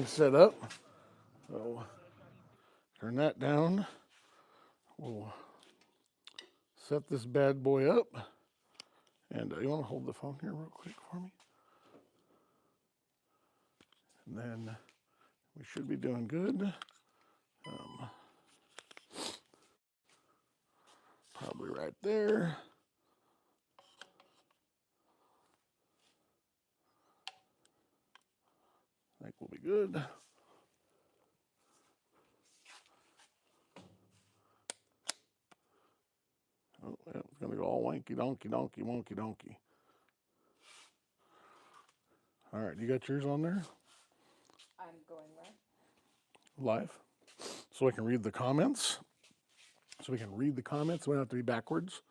Set up. So turn that down. We'll set this bad boy up. And you want to hold the phone here real quick for me? And then we should be doing good. Probably right there. I think we'll be good. Oh, yeah, it's going to go all wanky donkey donkey wonky donkey. All right, you got yours on there? I'm going where? Live. So I can read the comments. We don't have to be backwards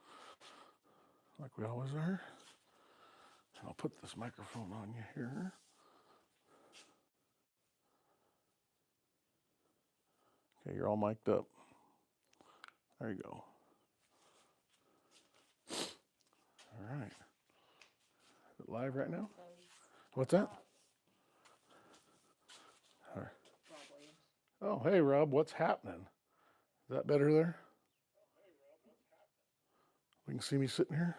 like we always are. And I'll put this microphone on you here. Okay, you're all mic'd up. There you go. All right. Is it live right now? What's that? All right. Oh, hey, Rob, what's happening? Is that better there? We can see me sitting here.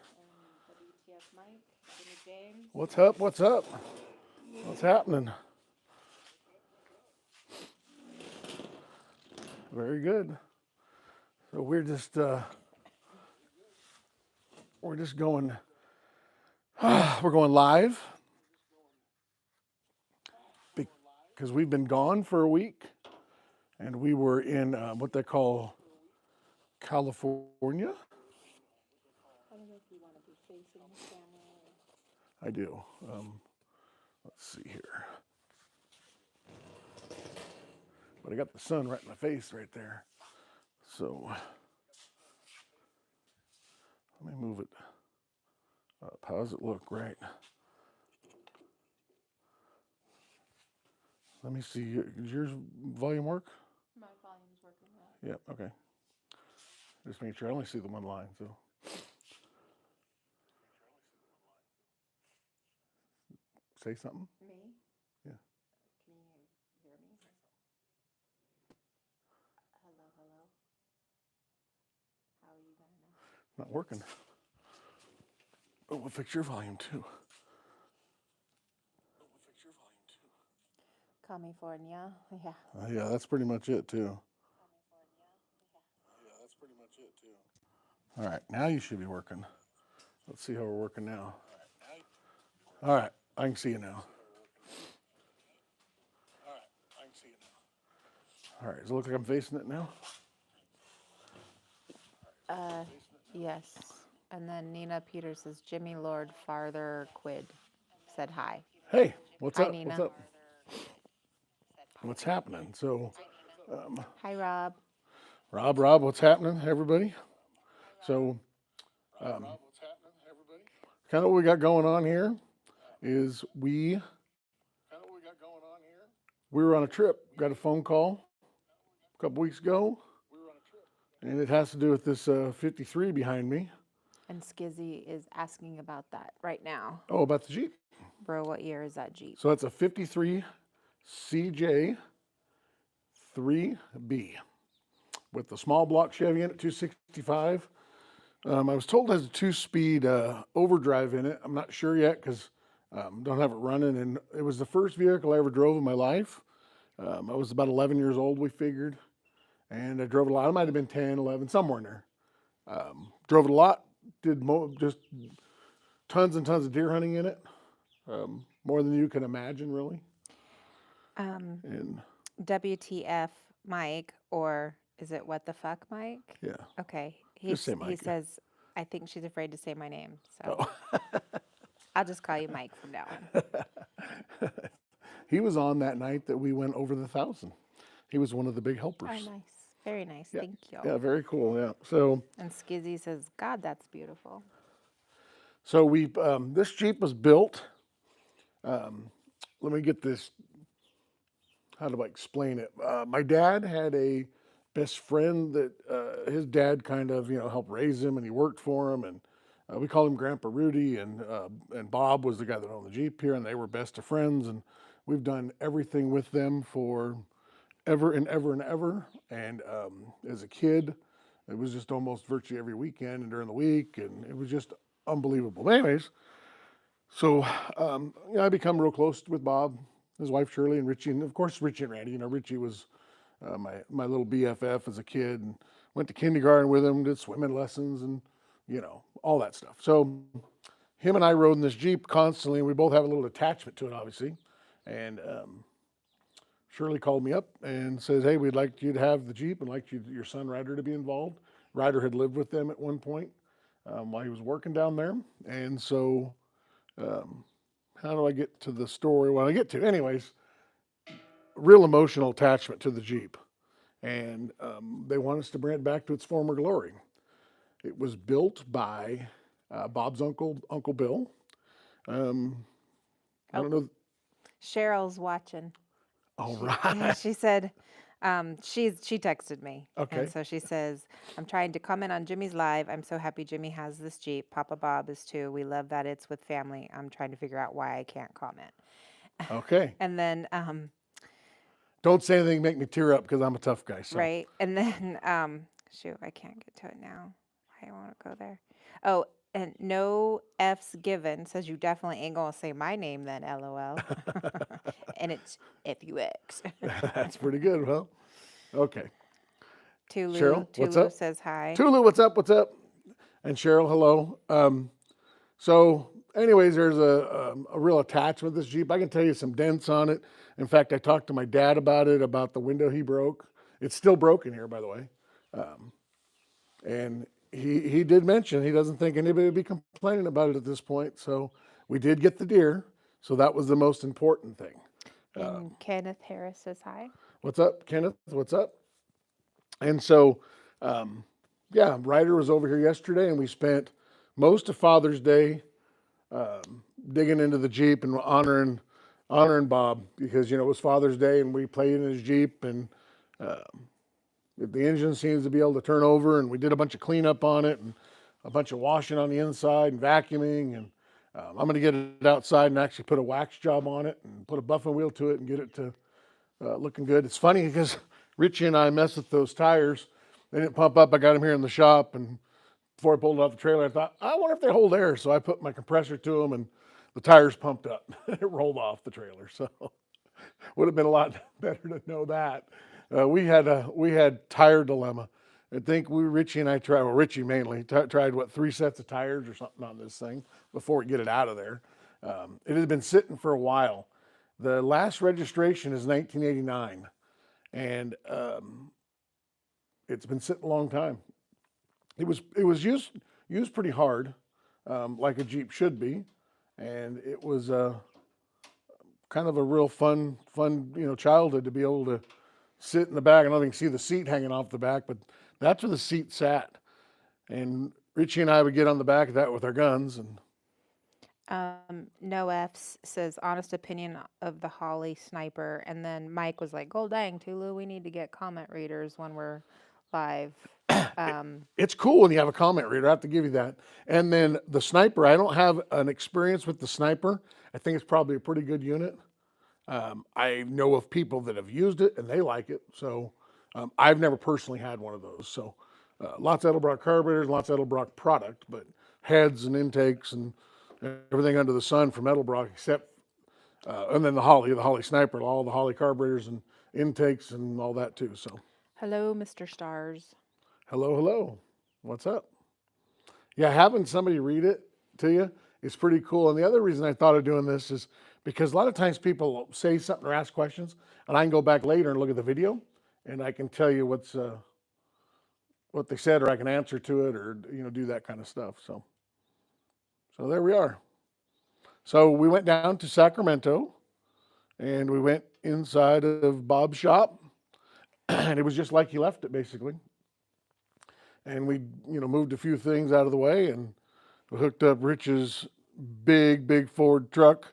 WTF Mike, Jimmy James. What's up? What's up? What's happening? Very good. So we're just going. We're going live because we've been gone for a week, and we were in what they call California. I don't know if you want to be facing the camera. I do. Let's see here. But I got the sun right in my face right there. So let me move it up. How does it look? Right. Let me see. Does yours volume work? My volume's working well. Yeah, okay. Just making sure. I only see the one line, so. Say something. Me? Yeah. Can you hear me? Hello, hello. How are you gonna know? Not working. Oh, we'll fix your volume too. California, yeah. Yeah, that's pretty much it too. All right, now you should be working. Let's see how we're working now. All right, I can see you now. All right, does it look like I'm facing it now? Yes. And then Nina Peters says, Jimmy Lord Farther Quid said hi. Hey, what's Hi, up? Nina. What's up? What's happening? So, Hi, Rob. Rob, what's happening, everybody? So, kind of what we got going on here is we were on a trip. Got a phone call a couple weeks ago, and it has to do with this 53 behind me. And Skizzy is asking about that right now. Oh, about the Jeep. Bro, what year is that Jeep? So it's a 53 CJ3B with the small block Chevy in it, 265. I was told it has a 2-speed overdrive in it. I'm not sure yet because don't have it running. And it was the first vehicle I ever drove in my life. I was about 11 years old, we figured. And I drove it a lot. I might have been 10, 11, somewhere in there. Drove it a lot. Did just tons and tons of deer hunting in it. More than you can imagine, really. And WTF Mike, or is it what the fuck Mike? yeah. Okay. Just say Mike. He says, I think she's afraid to say my name. So Oh. I'll just call you Mike from now on. He was on that night that we went over the 1,000. He was one of the big helpers. Oh, nice. Very nice. Yeah. Thank you. Yeah, very cool. Yeah. So. And Skizzy says, God, that's beautiful. So we this Jeep was built. Let me get this. How do I explain it? My dad had a best friend that his dad kind of helped raise him, and he worked for him, and we called him Grandpa Rudy, and Bob was the guy that owned the Jeep here, and they were best of friends. And we've done everything with them for ever and ever and ever. And as a kid, it was just almost virtually every weekend and during the week, and it was just unbelievable. But anyways, so I become real close with Bob, his wife Shirley, and Richie, and of course Richie and Randy. Richie was my little BFF as a kid, and went to kindergarten with him, did swimming lessons, and all that stuff. So him and I rode in this Jeep constantly, and we both have a little attachment to it, obviously. And Shirley called me up and says, "Hey, we'd like you to have the Jeep and like your son Ryder to be involved." Ryder had lived with them at one point while he was working down there. And so how do I get to the story? Well, I get to, anyways, real emotional attachment to the Jeep. And they want us to bring it back to its former glory. It was built by Bob's uncle Bill. I don't know. Cheryl's watching. All She, right. she said, she texted me. Okay. And so she says, "I'm trying to comment on Jimmy's live. I'm so happy Jimmy has this Jeep. Papa Bob is too. We love that it's with family. I'm trying to figure out why I can't comment." Okay. And then, Don't say anything to make me tear up because I'm a tough guy. So. right. And then, shoot, I can't get to it now. I want to go there. Oh, and no F's given says you definitely ain't going to say my name then, LOL. And it's FUX. That's pretty good. Well, okay. Tulu, Cheryl, what's Tulu up? says hi. Tulu, what's up? What's up? And Cheryl, hello. So, anyways, there's a real attachment with this Jeep. I can tell you some dents on it. In fact, I talked to my dad about it, about the window he broke. It's still broken here, by the way. And he did mention he doesn't think anybody would be complaining about it at this point. So we did get the deer. So that was the most important thing. And Kenneth Harris says hi. What's up, Kenneth? What's up? And so, Ryder was over here yesterday, and we spent most of Father's Day digging into the Jeep and honoring Bob because it was Father's Day, and we played in his Jeep, and the engine seems to be able to turn over, and we did a bunch of cleanup on it and a bunch of washing on the inside and vacuuming, and I'm going to get it outside and actually put a wax job on it and put a buffing wheel to it and get it to looking good. It's funny because Richie and I messed with those tires. They didn't pump up. I got them here in the shop, and before I pulled it off the trailer, I thought, I wonder if they hold air. So I put my compressor to them, and the tires pumped up. It rolled off the trailer. So would have been a lot better to know that. We had tire dilemma. I think Richie and I tried, well, Richie mainly, tried 3 sets of tires or something on this thing before we get it out of there. It had been sitting for a while. The last registration is 1989, and it's been sitting a long time. It was used pretty hard, like a Jeep should be, and it was kind of a real fun childhood to be able to sit in the back. I don't know if you can see the seat hanging off the back, but that's where the seat sat. And Richie and I would get on the back of that with our guns. And No F's says honest opinion of the Holly sniper. And then Mike was like, "Oh, dang, Tulu, we need to get comment readers when we're live." It's cool when you have a comment reader. I have to give you that. And then the sniper, I don't have an experience with the sniper. I think it's probably a pretty good unit. I know of people that have used it and they like it. So I've never personally had one of those. So lots of Edelbrock carburetors, lots of Edelbrock product, but heads and intakes and everything under the sun from Edelbrock except, and then the Holly sniper, all the Holly carburetors and intakes and all that too. So Hello, Mr. Stars. hello. What's up? Yeah, having somebody read it to you is pretty cool. And the other reason I thought of doing this is because a lot of times people say something or ask questions, and I can go back later and look at the video, and I can tell you what they said, or I can answer to it, or do that kind of stuff. So there we are. So we went down to Sacramento, and we went inside of Bob's shop, and it was just like he left it, basically. And we, moved a few things out of the way, and we hooked up Rich's big Ford truck,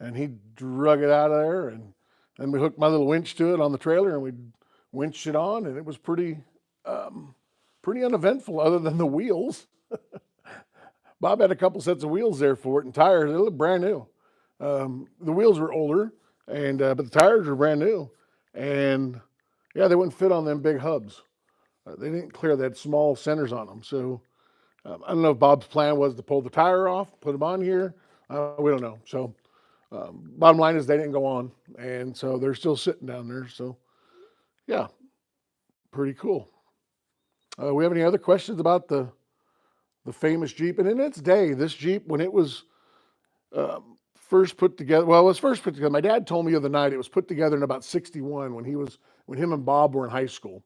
and he drug it out of there, and then we hooked my little winch to it on the trailer, and we winched it on, and it was pretty uneventful other than the wheels. Bob had a couple sets of wheels there for it and tires. They look brand new. The wheels were older. and but the tires were brand new, and yeah, they wouldn't fit on them big hubs. They didn't clear. They had small centers on them. So I don't know if Bob's plan was to pull the tire off, put them on here. We don't know. So bottom line is they didn't go on, and so they're still sitting down there. So yeah, pretty cool. We have any other questions about the famous Jeep? And in its day, this Jeep, when it was first put together, well, it was first put together. My dad told me the other night it was put together in about '61 when him and Bob were in high school.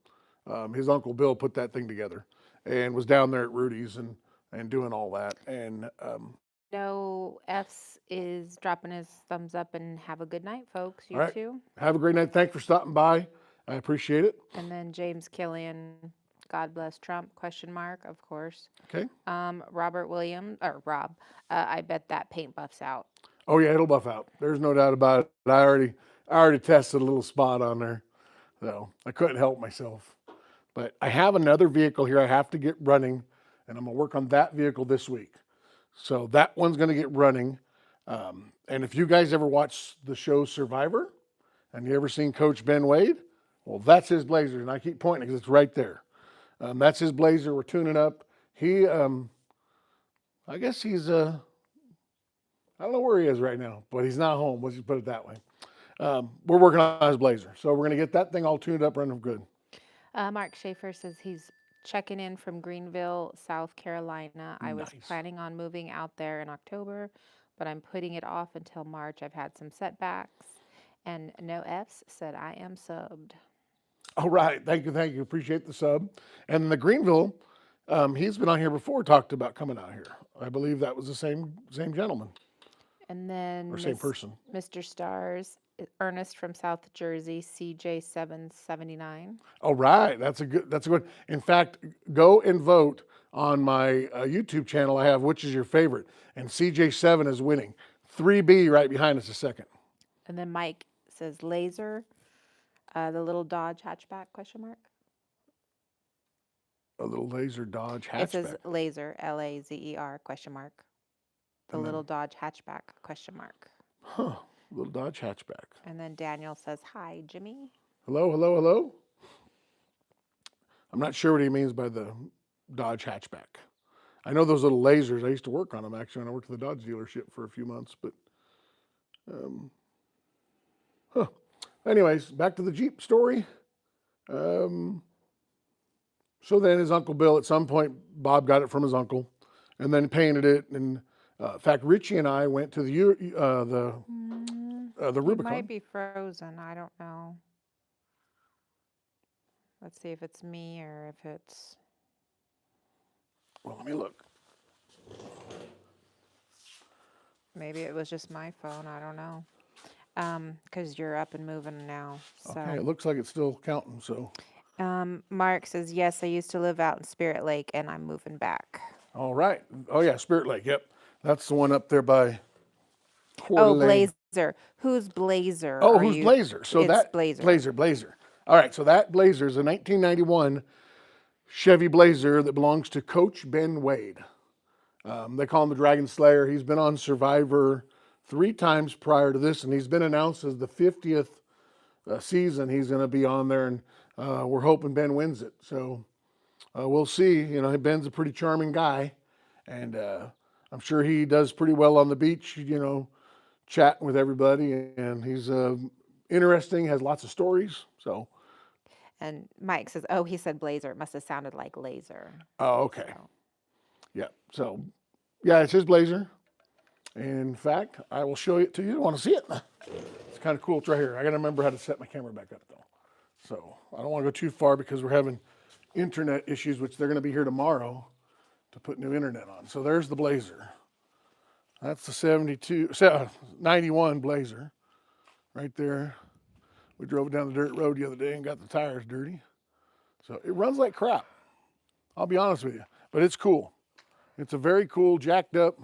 His uncle Bill put that thing together and was down there at Rudy's and doing all that. And No F's is dropping his thumbs up, and have a good night, folks. all You right, too. have a great night. Thanks for stopping by. I appreciate it. And then James Killian, God bless Trump, question mark, of course. Okay. Robert Williams, or Rob, I bet that paint buffs out. Oh yeah, it'll buff out. There's no doubt about it. I already tested a little spot on there, so I couldn't help myself. But I have another vehicle here I have to get running, and I'm gonna work on that vehicle this week. So that one's gonna get running. And if you guys ever watch the show Survivor, and you ever seen Coach Ben Wade, well, that's his Blazer, and I keep pointing because it's right there. That's his Blazer. We're tuning up. He, I guess he's I don't know where he is right now, but he's not home. Let's just put it that way. We're working on his Blazer, so we're going to get that thing all tuned up, running good. Mark Schaefer says he's checking in from Greenville, South Carolina. I was Nice. planning on moving out there in October, but I'm putting it off until March. I've had some setbacks, and no F's said I am subbed. All right, thank you, appreciate the sub. And the Greenville, he's been on here before, talked about coming out here. I believe that was the same gentleman And then or same person. Mr. Stars, Ernest from South Jersey, CJ779. All right, that's a good. In fact, go and vote on my YouTube channel. I have which is your favorite, and CJ7 is winning. 3B right behind us a second. And then Mike says Laser, the little Dodge hatchback, question mark. A little Laser Dodge hatchback. It says Laser, Lazer, question mark. The little Dodge hatchback, question mark. Huh, little Dodge hatchback. And then Daniel says, hi, Jimmy. Hello. I'm not sure what he means by the Dodge hatchback. I know those little lasers. I used to work on them actually when I worked at the Dodge dealership for a few months. But, anyways, back to the Jeep story. So then his Uncle Bill, at some point, Bob got it from his uncle and then painted it. And in fact, Richie and I went to the Rubicon. It might be frozen. I don't know. Let's see if it's me or if it's... Well, let me look. Maybe it was just my phone. I don't know. Because you're up and moving now. So. Okay, it looks like it's still counting, so. Mark says, yes, I used to live out in Spirit Lake and I'm moving back. All right. Oh, yeah, Spirit Lake. Yep. That's the one up there by Oh, Blazer. Who's Blazer? Oh, who's Blazer? So it's that Blazer. All right, so that Blazer is a 1991 Chevy Blazer that belongs to Coach Ben Wade. They call him the Dragon Slayer. He's been on Survivor 3 times prior to this, and he's been announced as the 50th season he's going to be on there, and we're hoping Ben wins it. So we'll see. You know, Ben's a pretty charming guy, and I'm sure he does pretty well on the beach, you know, chatting with everybody, and he's interesting, has lots of stories. So. And Mike says, oh, he said Blazer. It must have sounded like laser. Oh, okay. Yeah. So, yeah, it's his Blazer. In fact, I will show it to you. Want to see it? It's kind of cool. It's right here. I got to remember how to set my camera back up, though. So, I don't want to go too far because we're having internet issues, which they're going to be here tomorrow to put new internet on. So, there's the Blazer. That's the 91 Blazer right there. We drove down the dirt road the other day and got the tires dirty. So it runs like crap. I'll be honest with you, but it's cool. It's a very cool, jacked up.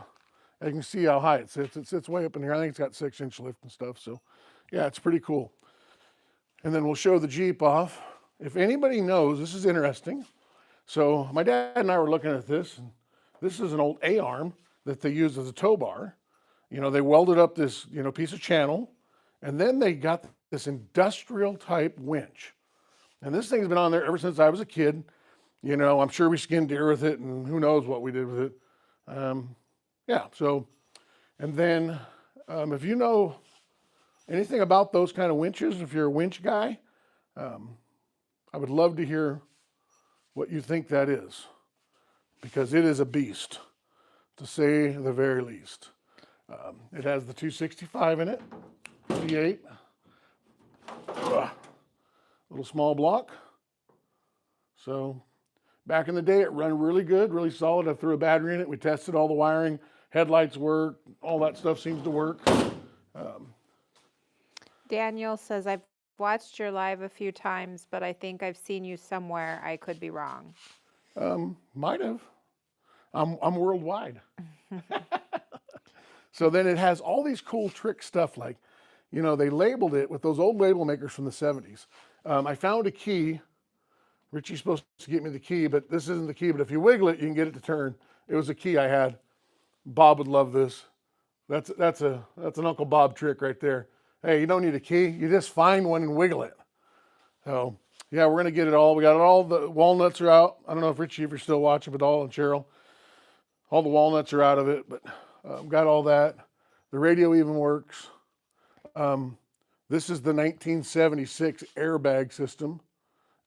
You can see how high it sits. It sits way up in here. I think it's got 6-inch lift and stuff. So yeah, it's pretty cool. And then we'll show the Jeep off. If anybody knows, this is interesting. So my dad and I were looking at this, and this is an old A-arm that they use as a tow bar. You know, they welded up this, you know, piece of channel, And then they got this industrial type winch. And this thing's been on there ever since I was a kid. You know, I'm sure we skinned deer with it and who knows what we did with it. Yeah, so, and then if you know anything about those kind of winches, if you're a winch guy, I would love to hear what you think that is, because it is a beast, to say the very least. It has the 265 in it, V8, little small block. So back in the day, it ran really good, really solid. I threw a battery in it. We tested all the wiring, headlights work, all that stuff seems to work. Daniel says, I've watched your live a few times, but I think I've seen you somewhere. I could be wrong. Might have. I'm worldwide. So then it has all these cool trick stuff, like, you know, they labeled it with those old label makers from the 70s. I found a key. Richie's supposed to get me the key, but this isn't the key. But if you wiggle it, you can get it to turn. It was a key I had. Bob would love this. That's an Uncle Bob trick right there. Hey, you don't need a key. You just find one and wiggle it. So yeah, we're gonna get it all. We got it all. The walnuts are out. I don't know if Richie, if you're still watching, but all, and Cheryl, all the walnuts are out of it. But got all that. The radio even works. This is the 1976 airbag system.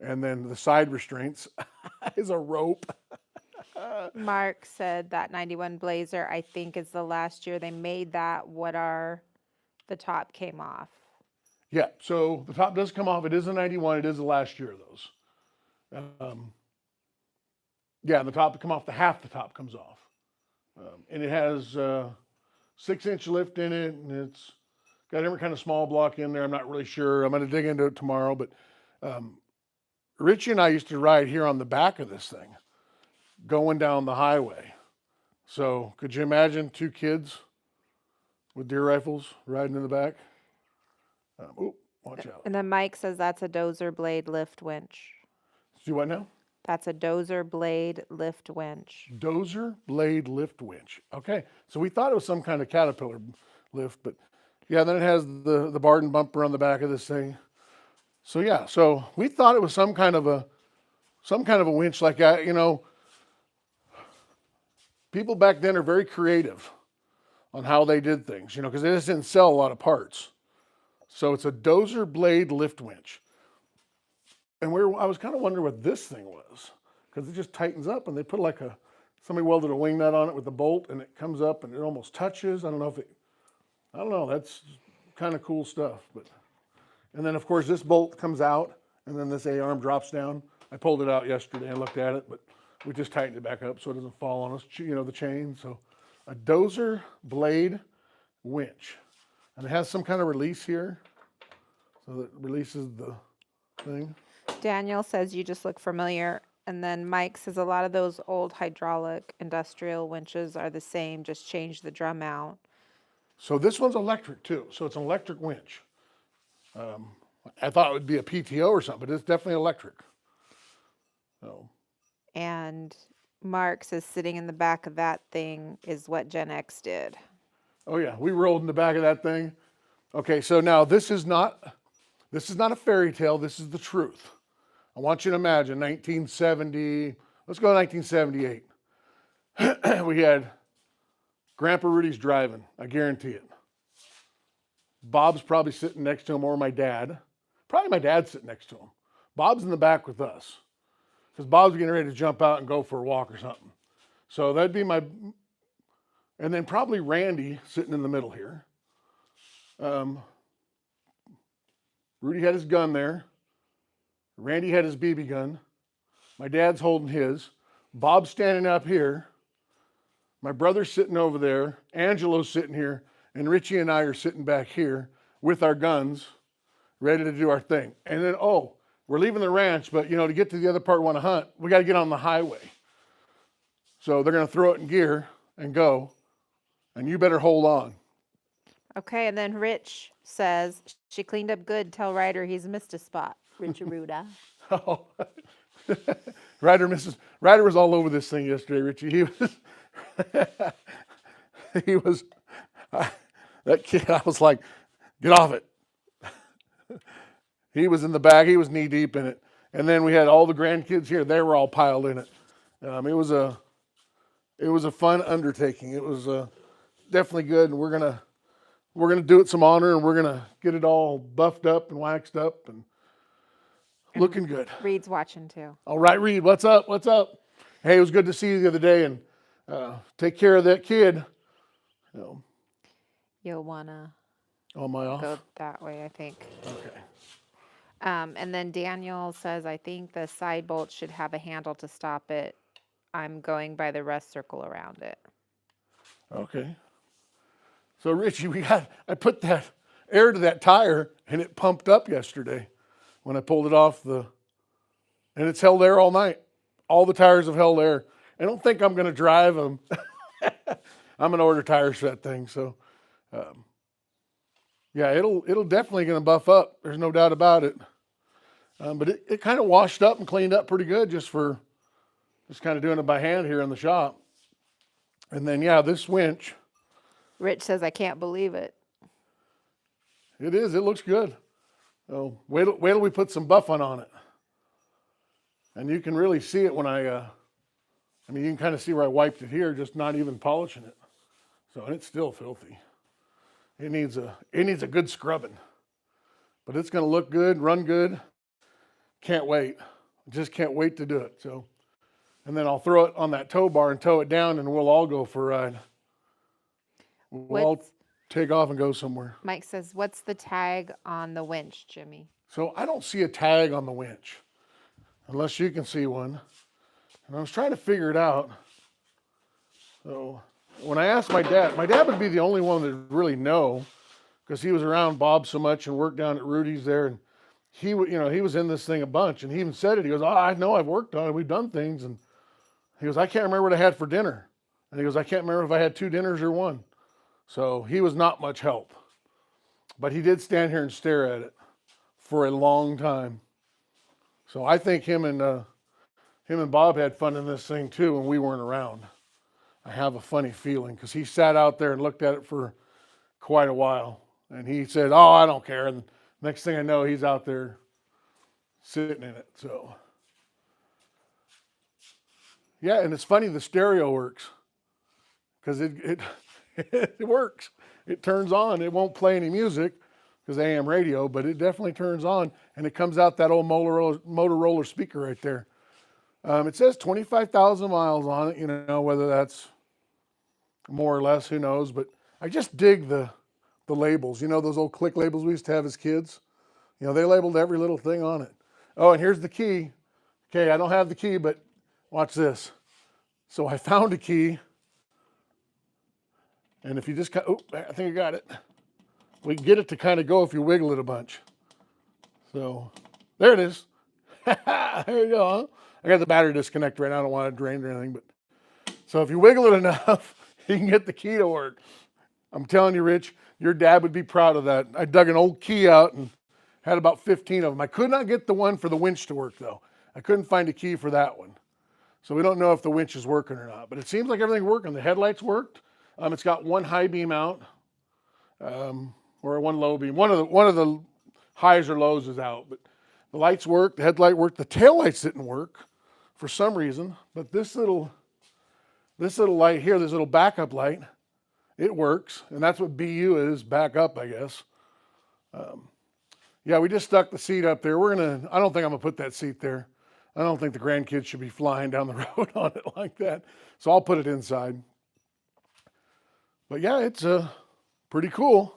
And then the side restraints is a rope. Mark said that 91 Blazer, I think, is the last year they made that. The top came off. Yeah, so the top does come off. It is a 91. It is the last year of those. Yeah, the top come off. Half the top comes off. And it has 6-inch lift in it. And it's got every kind of small block in there. I'm not really sure. I'm going to dig into it tomorrow. But Richie and I used to ride here on the back of this thing, going down the highway. So could you imagine 2 kids with deer rifles riding in the back? Watch out. And then Mike says that's a dozer blade lift winch. See what now? That's a dozer blade lift winch. Dozer blade lift winch. Okay, so we thought it was some kind of Caterpillar lift, but yeah, then it has the Barden bumper on the back of this thing. So yeah, so we thought it was some kind of a winch like that. You know, people back then are very creative on how they did things, you know, because they just didn't sell a lot of parts. So it's a dozer blade lift winch. And I was kind of wondering what this thing was, because it just tightens up, and they put like somebody welded a wing nut on it with a bolt, and it comes up and it almost touches. I don't know, that's kind of cool stuff. But, and then of course this bolt comes out, and then this A-arm drops down. I pulled it out yesterday and looked at it, but we just tightened it back up so it doesn't fall on us, you know, the chain. So a dozer blade winch. And it has some kind of release here, so that releases the thing. Daniel says you just look familiar. And then Mike says a lot of those old hydraulic industrial winches are the same, just change the drum mount. So this one's electric too. So it's an electric winch. I thought it would be a PTO or something, but it's definitely electric. So. And Mark says sitting in the back of that thing is what Gen X did. Oh yeah, we rolled in the back of that thing. Okay, so now this is not a fairy tale. This is the truth. I want you to imagine 1970. Let's go 1978. We had Grandpa Rudy's driving. I guarantee it. Bob's probably sitting next to him, or my dad. Probably my dad's sitting next to him. Bob's in the back with us, because Bob's getting ready to jump out and go for a walk or something. So that'd be my. And then probably Randy sitting in the middle here. Rudy had his gun there. Randy had his BB gun. My dad's holding his. Bob's standing up here. My brother's sitting over there. Angelo's sitting here. And Richie and I are sitting back here with our guns, ready to do our thing. And then, we're leaving the ranch, but, you know, to get to the other part we want to hunt, we got to get on the highway. So they're going to throw it in gear and go. And you better hold on. Okay, and then Rich says she cleaned up good. Tell Ryder he's missed a spot. Richie Ruda. Oh, Ryder was all over this thing yesterday, Richie. He was, that kid, I was like, get off it. He was in the back. He was knee deep in it. And then we had all the grandkids here. They were all piled in it. It was a fun undertaking. It was definitely good, and we're gonna do it some honor, and we're gonna get it all buffed up and waxed up and looking good. Reed's watching too. All right, Reed, what's up? What's up? Hey, it was good to see you the other day, and take care of that kid. You'll wanna On my off. go that way, I think. Okay. And then Daniel says, I think the side bolt should have a handle to stop it. I'm going by the rest circle around it. Okay. So Richie, I put that air to that tire, and it pumped up yesterday when I pulled it off and it's held air all night. All the tires have held air. I don't think I'm going to drive them. I'm going to order tires for that thing. So, yeah, it'll definitely going to buff up. There's no doubt about it. But it kind of washed up and cleaned up pretty good just kind of doing it by hand here in the shop. And then, yeah, this winch. Rich says, I can't believe it. It is. It looks good. So wait till we put some buff on it. And you can really see it when you can kind of see where I wiped it here, just not even polishing it. So, and it's still filthy. It needs a good scrubbing. But it's going to look good, run good. Can't wait. Just can't wait to do it. So, and then I'll throw it on that tow bar and tow it down, and we'll all go for a ride. We'll all take off and go somewhere. Mike says, what's the tag on the winch, Jimmy? So I don't see a tag on the winch, unless you can see one. And I was trying to figure it out. So when I asked my dad would be the only one that would really know, because he was around Bob so much and worked down at Rudy's there, and he was in this thing a bunch, and he even said it. He goes, I know, I've worked on it. We've done things. And he goes, I can't remember what I had for dinner. And he goes, I can't remember if I had 2 dinners or 1. So he was not much help. But he did stand here and stare at it for a long time. So I think him and Bob had fun in this thing too when we weren't around. I have a funny feeling, because he sat out there and looked at it for quite a while. And he said, oh, I don't care. And next thing I know, he's out there sitting in it. So, yeah, and it's funny, the stereo works, because it works. It turns on. It won't play any music because AM radio, but it definitely turns on, and it comes out that old Motorola speaker right there. It says 25,000 miles on it, whether that's more or less, who knows, but I just dig the labels. Those old click labels we used to have as kids? They labeled every little thing on it. Oh, and here's the key. Okay, I don't have the key, but watch this. So I found a key, and if you just, I think I got it. We can get it to kind of go if you wiggle it a bunch. So there it is. There you go, huh? I got the battery disconnect right now. I don't want it drained or anything, but so if you wiggle it enough, you can get the key to work. I'm telling you, Rich, your dad would be proud of that. I dug an old key out and had about 15 of them. I could not get the one for the winch to work, though. I couldn't find a key for that one. So we don't know if the winch is working or not, but it seems like everything's working. The headlights worked. It's got one high beam out, or one low beam. One of the highs or lows is out, but the lights worked, the headlight worked. The tail lights didn't work for some reason, but this little light here, this little backup light, it works, and that's what BU is, backup, I guess. Yeah, we just stuck the seat up there. I don't think I'm gonna put that seat there. I don't think the grandkids should be flying down the road on it like that. So I'll put it inside. But yeah, it's pretty cool.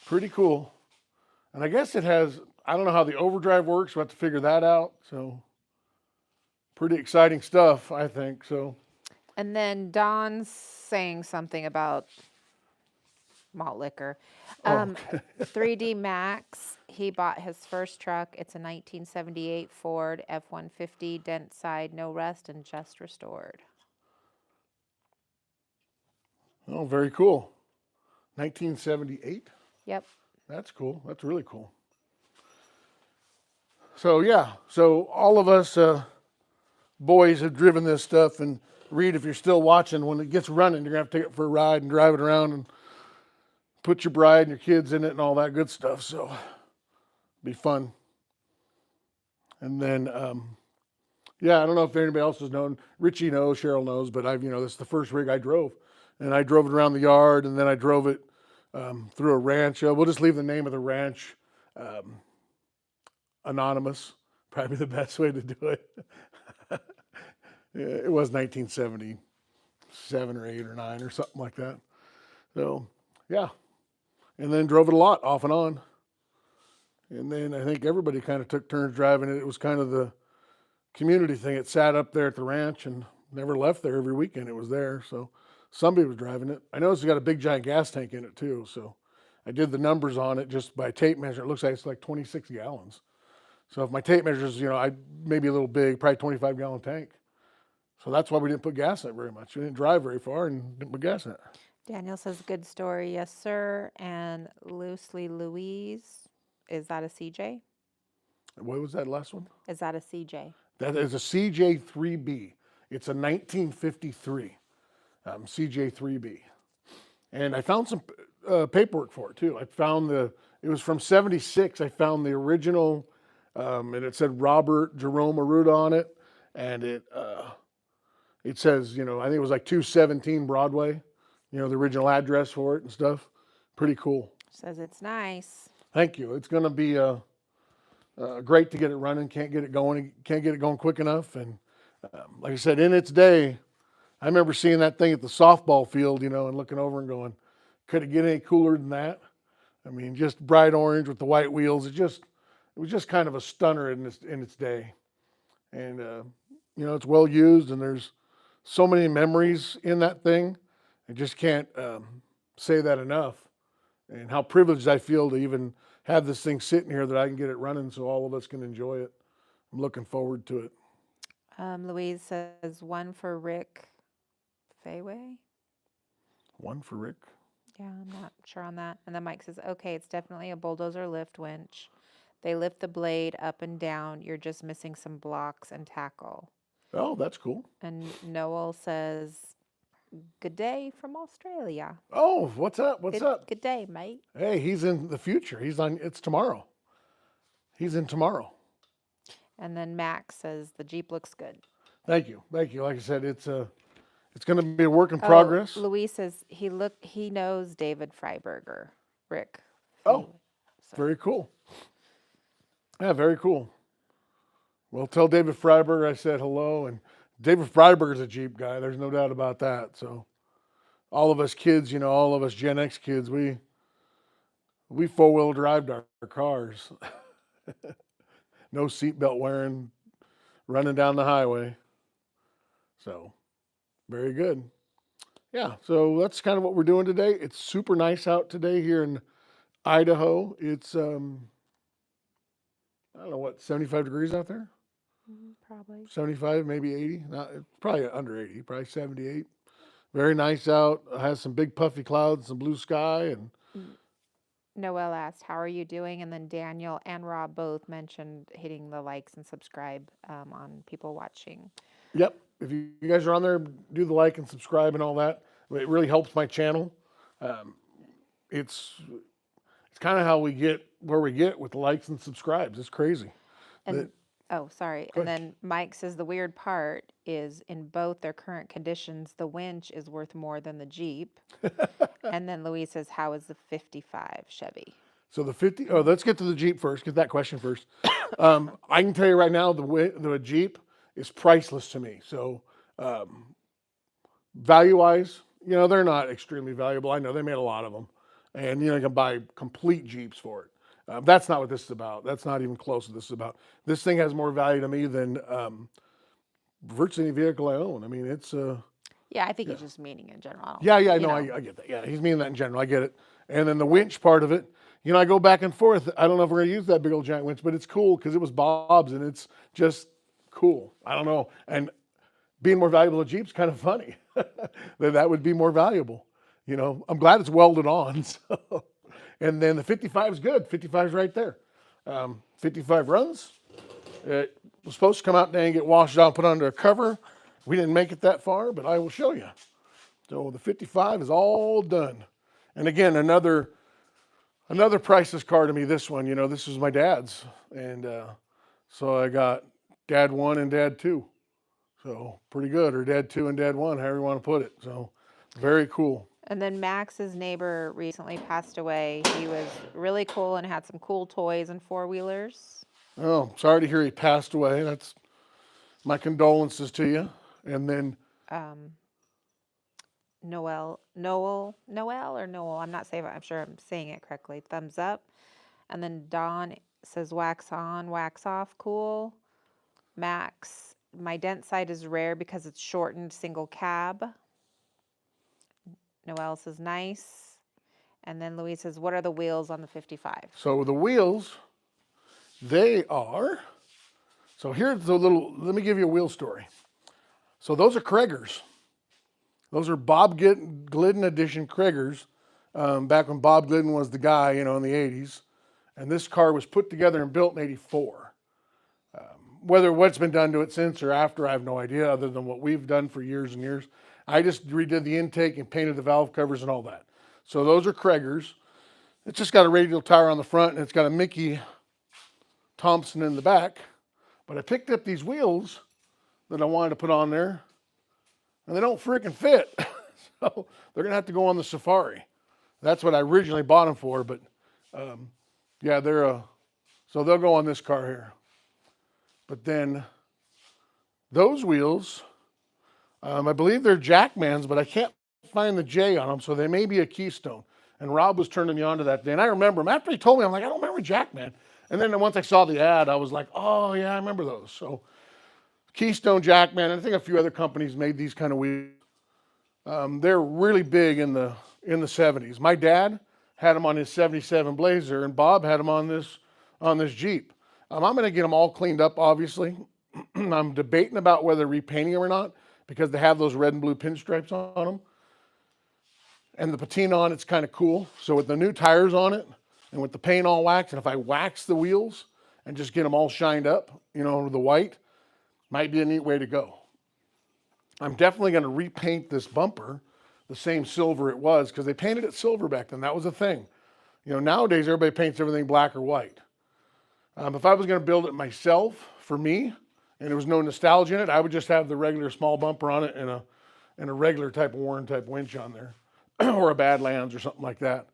Pretty cool. And I guess it has, I don't know how the overdrive works. We'll have to figure that out. So pretty exciting stuff, I think. So. And then Don's saying something about malt liquor. 3D Max, he bought his first truck. It's a 1978 Ford F-150, dent side, no rust, and just restored. Oh, very cool. 1978? Yep. That's cool. That's really cool. So, yeah. So all of us boys have driven this stuff. And Reed, if you're still watching, when it gets running, you're going to have to take it for a ride and drive it around and put your bride and your kids in it and all that good stuff. So Be fun. And then, yeah, I don't know if anybody else has known. Richie knows, Cheryl knows, but this is the first rig I drove. And I drove it around the yard, and then I drove it through a ranch. We'll just leave the name of the ranch anonymous. Probably the best way to do it. It was 1977 or 8 or 9 or something like that. So, yeah. And then drove it a lot off and on. And then I think everybody kind of took turns driving it. It was kind of the community thing. It sat up there at the ranch and never left there. Every weekend it was there. So somebody was driving it. I noticed it's got a big giant gas tank in it too. So I did the numbers on it just by tape measure. It looks like it's like 26 gallons. So if my tape measures, I maybe a little big, probably 25-gallon tank. So that's why we didn't put gas in it very much. We didn't drive very far and didn't put gas in it. Daniel says, good story. Yes, sir. And Loosely Louise, is that a CJ? What was that last one? Is that a CJ? That is a CJ3B. It's a 1953 CJ3B. And I found some paperwork for it too. I found it was from 76. I found the original, and it said Robert Jerome Aruda on it. And it says, I think it was like 217 Broadway, the original address for it and stuff. Pretty cool. Says it's nice. Thank you. It's going to be great to get it running. Can't get it going quick enough. And like I said, in its day, I remember seeing that thing at the softball field, and looking over and going, could it get any cooler than that? I mean, just bright orange with the white wheels. It was just kind of a stunner in its day. And it's well used, and there's so many memories in that thing. I just can't say that enough. And how privileged I feel to even have this thing sitting here that I can get it running so all of us can enjoy it. I'm looking forward to it. Louise says, one for Rick Fayway. One for Rick? Yeah, I'm not sure on that. And then Mike says, okay, it's definitely a bulldozer lift winch. They lift the blade up and down. You're just missing some blocks and tackle. Oh, that's cool. And Noel says, good day from Australia. Oh, what's up? What's up? Good day, mate. Hey, he's in the future. It's tomorrow. He's in tomorrow. And then Max says, the Jeep looks good. Thank you. Like I said, it's going to be a work in progress. Louise says he knows David Freiberger, Rick. Oh, very cool. Yeah, very cool. Well, tell David Freiberger I said hello. And David Freiberger's a Jeep guy. There's no doubt about that. So all of us kids, all of us Gen X kids, we four-wheel drived our cars. No seatbelt wearing, running down the highway. So very good. Yeah, so that's kind of what we're doing today. It's super nice out today here in Idaho. It's, I don't know what, 75 degrees out there? Probably. 75, maybe 80. Not, probably under 80, probably 78. Very nice out. It has some big puffy clouds, some blue sky. And Noelle asked, how are you doing? And then Daniel and Rob both mentioned hitting the likes and subscribe on people watching. Yep. If you guys are on there, do the like and subscribe and all that. It really helps my channel. It's kind of how we get where we get with likes and subscribes. It's crazy. And sorry. And then Mike says the weird part is in both their current conditions, the winch is worth more than the Jeep. And then Louise says, how is the 55 Chevy? So the 50, let's get to the Jeep first. Get that question first. I can tell you right now, the Jeep is priceless to me. So value-wise, they're not extremely valuable. I know they made a lot of them. And, you can buy complete Jeeps for it. That's not what this is about. That's not even close to what this is about. This thing has more value to me than virtually any vehicle I own. I mean, it's... yeah, I think he's just meaning in general. Yeah, I get that. Yeah, he's meaning that in general. I get it. And then the winch part of it, I go back and forth. I don't know if we're going to use that big old giant winch, but it's cool because it was Bob's and it's just cool. I don't know. And being more valuable than Jeep's kind of funny. that would be more valuable. I'm glad it's welded on. So. And then the 55 is good. 55 is right there. 55 runs. It was supposed to come out today and get washed out and put under a cover. We didn't make it that far, but I will show you. So the 55 is all done. And again, another Another priceless car to me, this one, this is my dad's. And so I got dad 1 and dad 2. So pretty good, or dad 2 and dad 1, however you want to put it. So very cool. And then Max's neighbor recently passed away. He was really cool and had some cool toys and four-wheelers. Oh, sorry to hear he passed away. That's my condolences to you. And then Noel, I'm sure I'm saying it correctly. Thumbs up. And then Dawn says wax on, wax off, cool. Max, my dent side is rare because it's shortened single cab. Noel says nice. And then Louise says, what are the wheels on the 55? so the wheels, they are, so here's the let me give you a wheel story. So those are Craigers. Those are Bob Glidden edition Craigers, back when Bob Glidden was the guy, in the 80s. And this car was put together and built in 84. Whether what's been done to it since or after, I have no idea, other than what we've done for years and years. I just redid the intake and painted the valve covers and all that. So those are Craigers. It's just got a radial tire on the front, and it's got a Mickey Thompson in the back. But I picked up these wheels that I wanted to put on there, and they don't freaking fit. So they're going to have to go on the Safari. That's what I originally bought them for, but yeah, so they'll go on this car here. But then those wheels, I believe they're Jackmans, but I can't find the J on them, so they may be a Keystone. And Rob was turning me on to that day, and I remember him. After he told me, I'm like, I don't remember Jackman. And then once I saw the ad, I was like, oh yeah, I remember those. So Keystone, Jackman, and I think a few other companies made these kind of wheels. They're really big in the 70s. My dad had them on his 77 Blazer, and Bob had them on this Jeep. I'm going to get them all cleaned up, obviously. I'm debating about whether repainting them or not, because they have those red and blue pinstripes on them. And the patina on it's kind of cool. So with the new tires on it, and with the paint all waxed, and if I wax the wheels and just get them all shined up, with the white, might be a neat way to go. I'm definitely going to repaint this bumper the same silver it was, because they painted it silver back then. That was a thing. Nowadays everybody paints everything black or white. If I was going to build it myself for me, and there was no nostalgia in it, I would just have the regular small bumper on it and a regular type of Warren type winch on there, or a Badlands or something like that.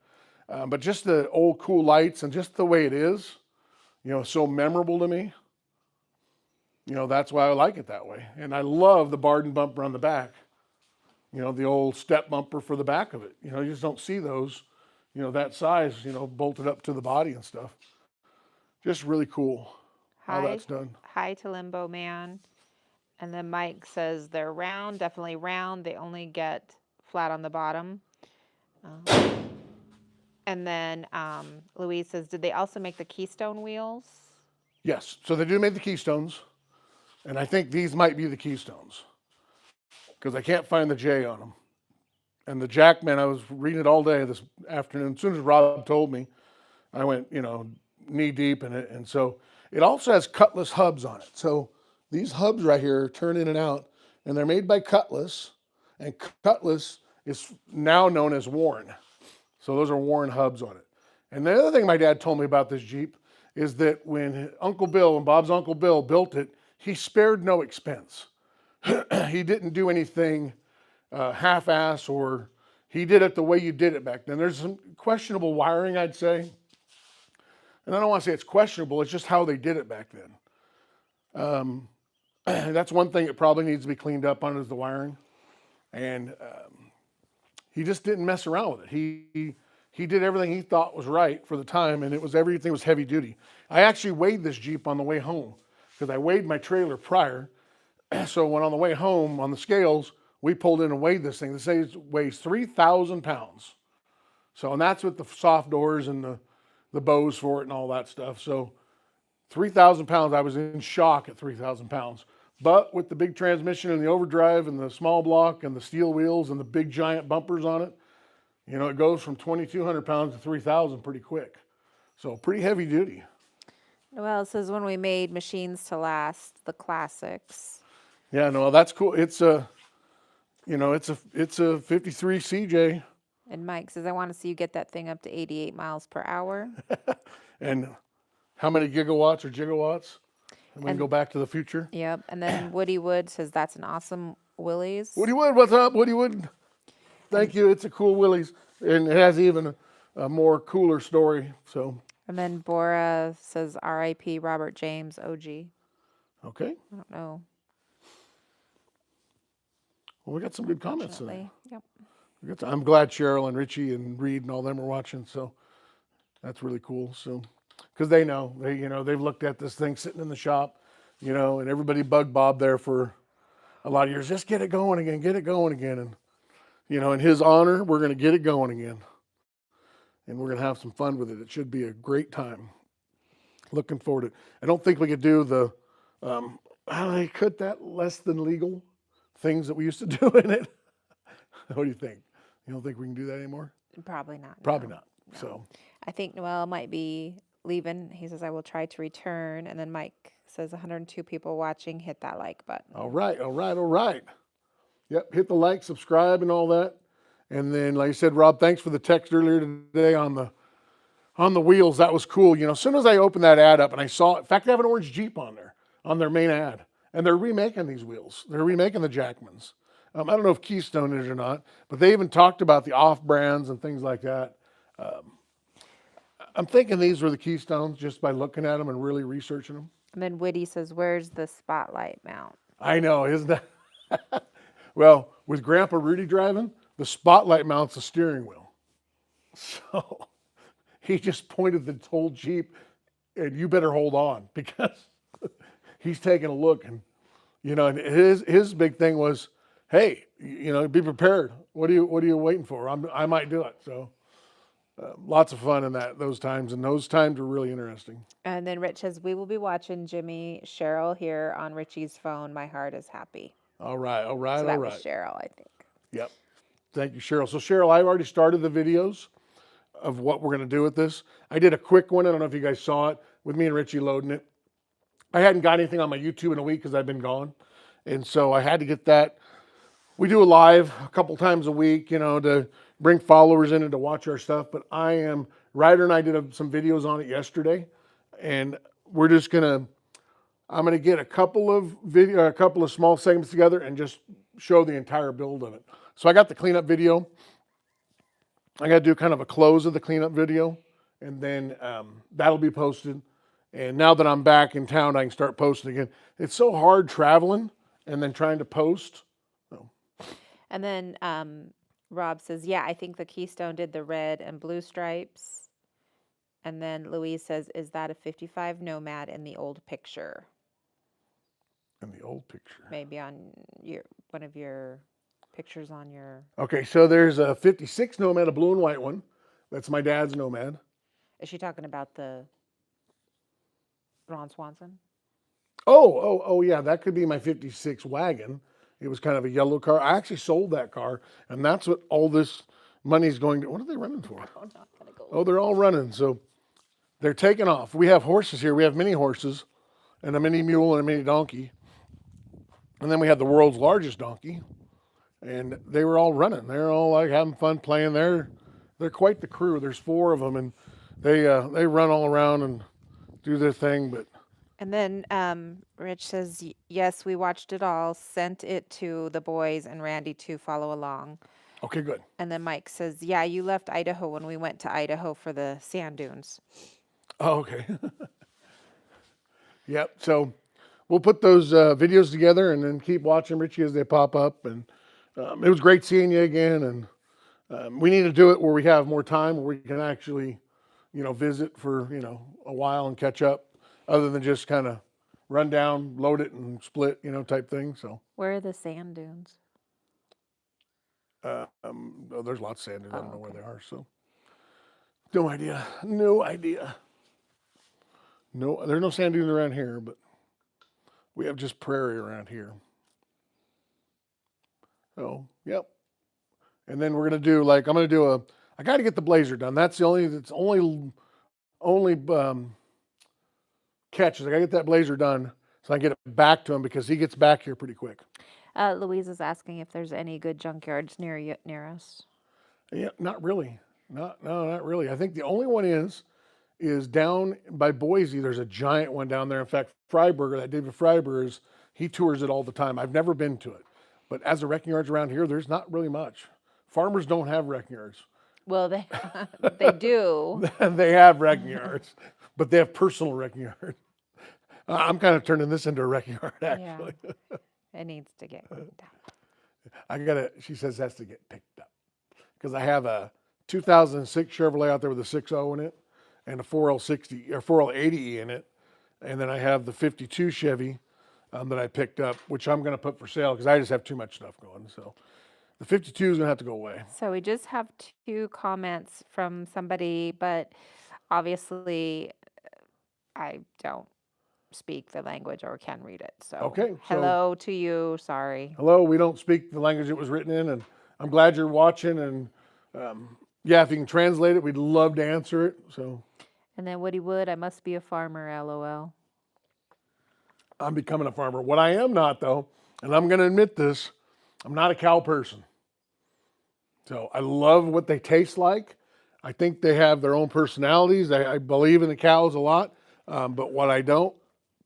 But just the old cool lights and just the way it is, so memorable to me. That's why I like it that way. And I love the Barden bumper on the back. The old step bumper for the back of it. You just don't see those, that size, bolted up to the body and stuff. Just really cool how that's done. Hi to Limbo Man. And then Mike says they're round, definitely round. They only get flat on the bottom. And then Louise says, did they also make the Keystone wheels? Yes, so they do make the Keystones. And I think these might be the Keystones, because I can't find the J on them. And the Jackman, I was reading it all day this afternoon. As soon as Rob told me, I went, knee deep in it. And so it also has Cutlass hubs on it. So these hubs right here turn in and out, and they're made by Cutlass, and Cutlass is now known as Warren. So those are Warren hubs on it. And the other thing my dad told me about this Jeep is that when Bob's Uncle Bill built it, he spared no expense. He didn't do anything half-ass, or he did it the way you did it back then. There's some questionable wiring, I'd say. And I don't want to say it's questionable, it's just how they did it back then. That's one thing that probably needs to be cleaned up on, is the wiring. And he just didn't mess around with it. He did everything he thought was right for the time, and everything was heavy duty. I actually weighed this Jeep on the way home, because I weighed my trailer prior. So when on the way home on the scales, we pulled in and weighed this thing. This thing weighs 3,000 pounds. So, and that's with the soft doors and the bows for it and all that stuff. So 3,000 pounds, I was in shock at 3,000 pounds. But with the big transmission and the overdrive and the small block and the steel wheels and the big giant bumpers on it, it goes from 2,200 pounds to 3,000 pretty quick. So pretty heavy duty. Noel says when we made Machines to Last, the classics. Yeah, no, that's cool. It's a 53 CJ. And Mike says, I want to see you get that thing up to 88 miles per hour. And how many gigawatts or gigawatts? And we can go back to the future. Yep. And then Woody Wood says, that's an awesome Willys. Woody Wood, what's up, Woody Wood? Thank you. It's a cool Willys, and it has even a more cooler story. So. And then Bora says, R.I.P. Robert James, OG. Okay. I don't know. Well, we got some good comments today. Yep. I'm glad Cheryl and Richie and Reed and all them are watching. So that's really cool. So, because they know, they've looked at this thing sitting in the shop, and everybody bugged Bob there for a lot of years. Just get it going again, get it going again. And, in his honor, we're going to get it going again. And we're going to have some fun with it. It should be a great time. Looking forward to it. I don't think we could do the, how do they cut that less than legal things that we used to do in it. What do you think? You don't think we can do that anymore? Probably not. Probably no. not. No. So I think Noel might be leaving. He says, I will try to return. And then Mike says 102 people watching. Hit that like button. All right. Yep, hit the like, subscribe, and all that. And then, like I said, Rob, thanks for the text earlier today on the wheels. That was cool. As soon as I opened that ad up and I saw it, in fact, they have an orange Jeep on there, on their main ad. And they're remaking these wheels. They're remaking the Jackmans. I don't know if Keystone is or not, but they even talked about the off-brands and things like that. I'm thinking these were the Keystones just by looking at them and really researching them. And then Woody says, where's the spotlight mount? I know, isn't that? Well, with Grandpa Rudy driving, the spotlight mounts the steering wheel. So he just pointed the whole Jeep, and you better hold on because he's taking a look. And, and his big thing was, hey, be prepared. What are you waiting for? I might do it. So lots of fun in those times, and those times were really interesting. And then Rich says, we will be watching Jimmy Cheryl here on Richie's phone. My heart is happy. All right. So that was Cheryl, I think. Yep. Thank you, Cheryl. So Cheryl, I've already started the videos of what we're going to do with this. I did a quick one. I don't know if you guys saw it with me and Richie loading it. I hadn't got anything on my YouTube in a week because I've been gone. And so I had to get that. We do a live a couple times a week, to bring followers in and to watch our stuff. But Ryder and I did some videos on it yesterday. And we're just I'm going to get a couple of small segments together and just show the entire build of it. So I got the cleanup video. I got to do kind of a close of the cleanup video, and then that'll be posted. And now that I'm back in town, I can start posting again. It's so hard traveling and then trying to post. So. And then Rob says, yeah, I think the Keystone did the red and blue stripes. And then Louise says, is that a 55 Nomad in the old picture? In the old picture? Maybe on one of your pictures on your... Okay, so there's a 56 Nomad, a blue and white one. That's my dad's Nomad. Is she talking about the Ron Swanson? Oh, yeah, that could be my 56 wagon. It was kind of a yellow car. I actually sold that car, and that's what all this money's going to... What are they running for? Oh, they're all running, so they're taking off. We have horses here. We have mini horses and a mini mule and a mini donkey. And then we had the world's largest donkey, and they were all running. They're all like having fun playing. They're quite the crew. There's 4 of them, and they run all around and do their thing. But and then Rich says, yes, we watched it all, sent it to the boys and Randy to follow along. Okay, good. And then Mike says, yeah, you left Idaho when we went to Idaho for the sand dunes. Oh, okay. Yep. So we'll put those videos together and then keep watching Richie as they pop up. And it was great seeing you again. And we need to do it where we have more time, where we can actually, visit for, a while and catch up, other than just kind of run down, load it and split, type thing. So where are the sand dunes? There's lots of sand dunes. I don't know where they are. So no idea. No, there's no sand dunes around here, but we have just prairie around here. So, yep. And then we're going to do I got to get the Blazer done. That's the only catch is I got to get that Blazer done so I can get it back to him because he gets back here pretty quick. Louise is asking if there's any good junkyards near us. Yeah, not really. Not really. I think the only one is down by Boise. There's a giant one down there. In fact, Freiberger, that David Freiberger, he tours it all the time. I've never been to it, but as the wrecking yards around here, there's not really much. Farmers don't have wrecking yards. Well, they they do. They have wrecking yards, but they have personal wrecking yards. I'm kind of turning this into a wrecking yard, Yeah. actually. It needs to get cleaned up. She says that's to get picked up. Because I have a 2006 Chevrolet out there with a 6.0 in it and a 4L60 or 4L80 in it. And then I have the 52 Chevy that I picked up, which I'm going to put for sale because I just have too much stuff going. So the 52 is going to have to go away. So we just have 2 comments from somebody, but obviously I don't speak the language or can read it. So Okay, so- hello to you. Sorry. Hello, we don't speak the language it was written in, and I'm glad you're watching. And yeah, if you can translate it, we'd love to answer it. So And then Woody Wood, I must be a farmer, LOL. I'm becoming a farmer. What I am not, though, and I'm going to admit this, I'm not a cow person. So I love what they taste like. I think they have their own personalities. I believe in the cows a lot. But what I don't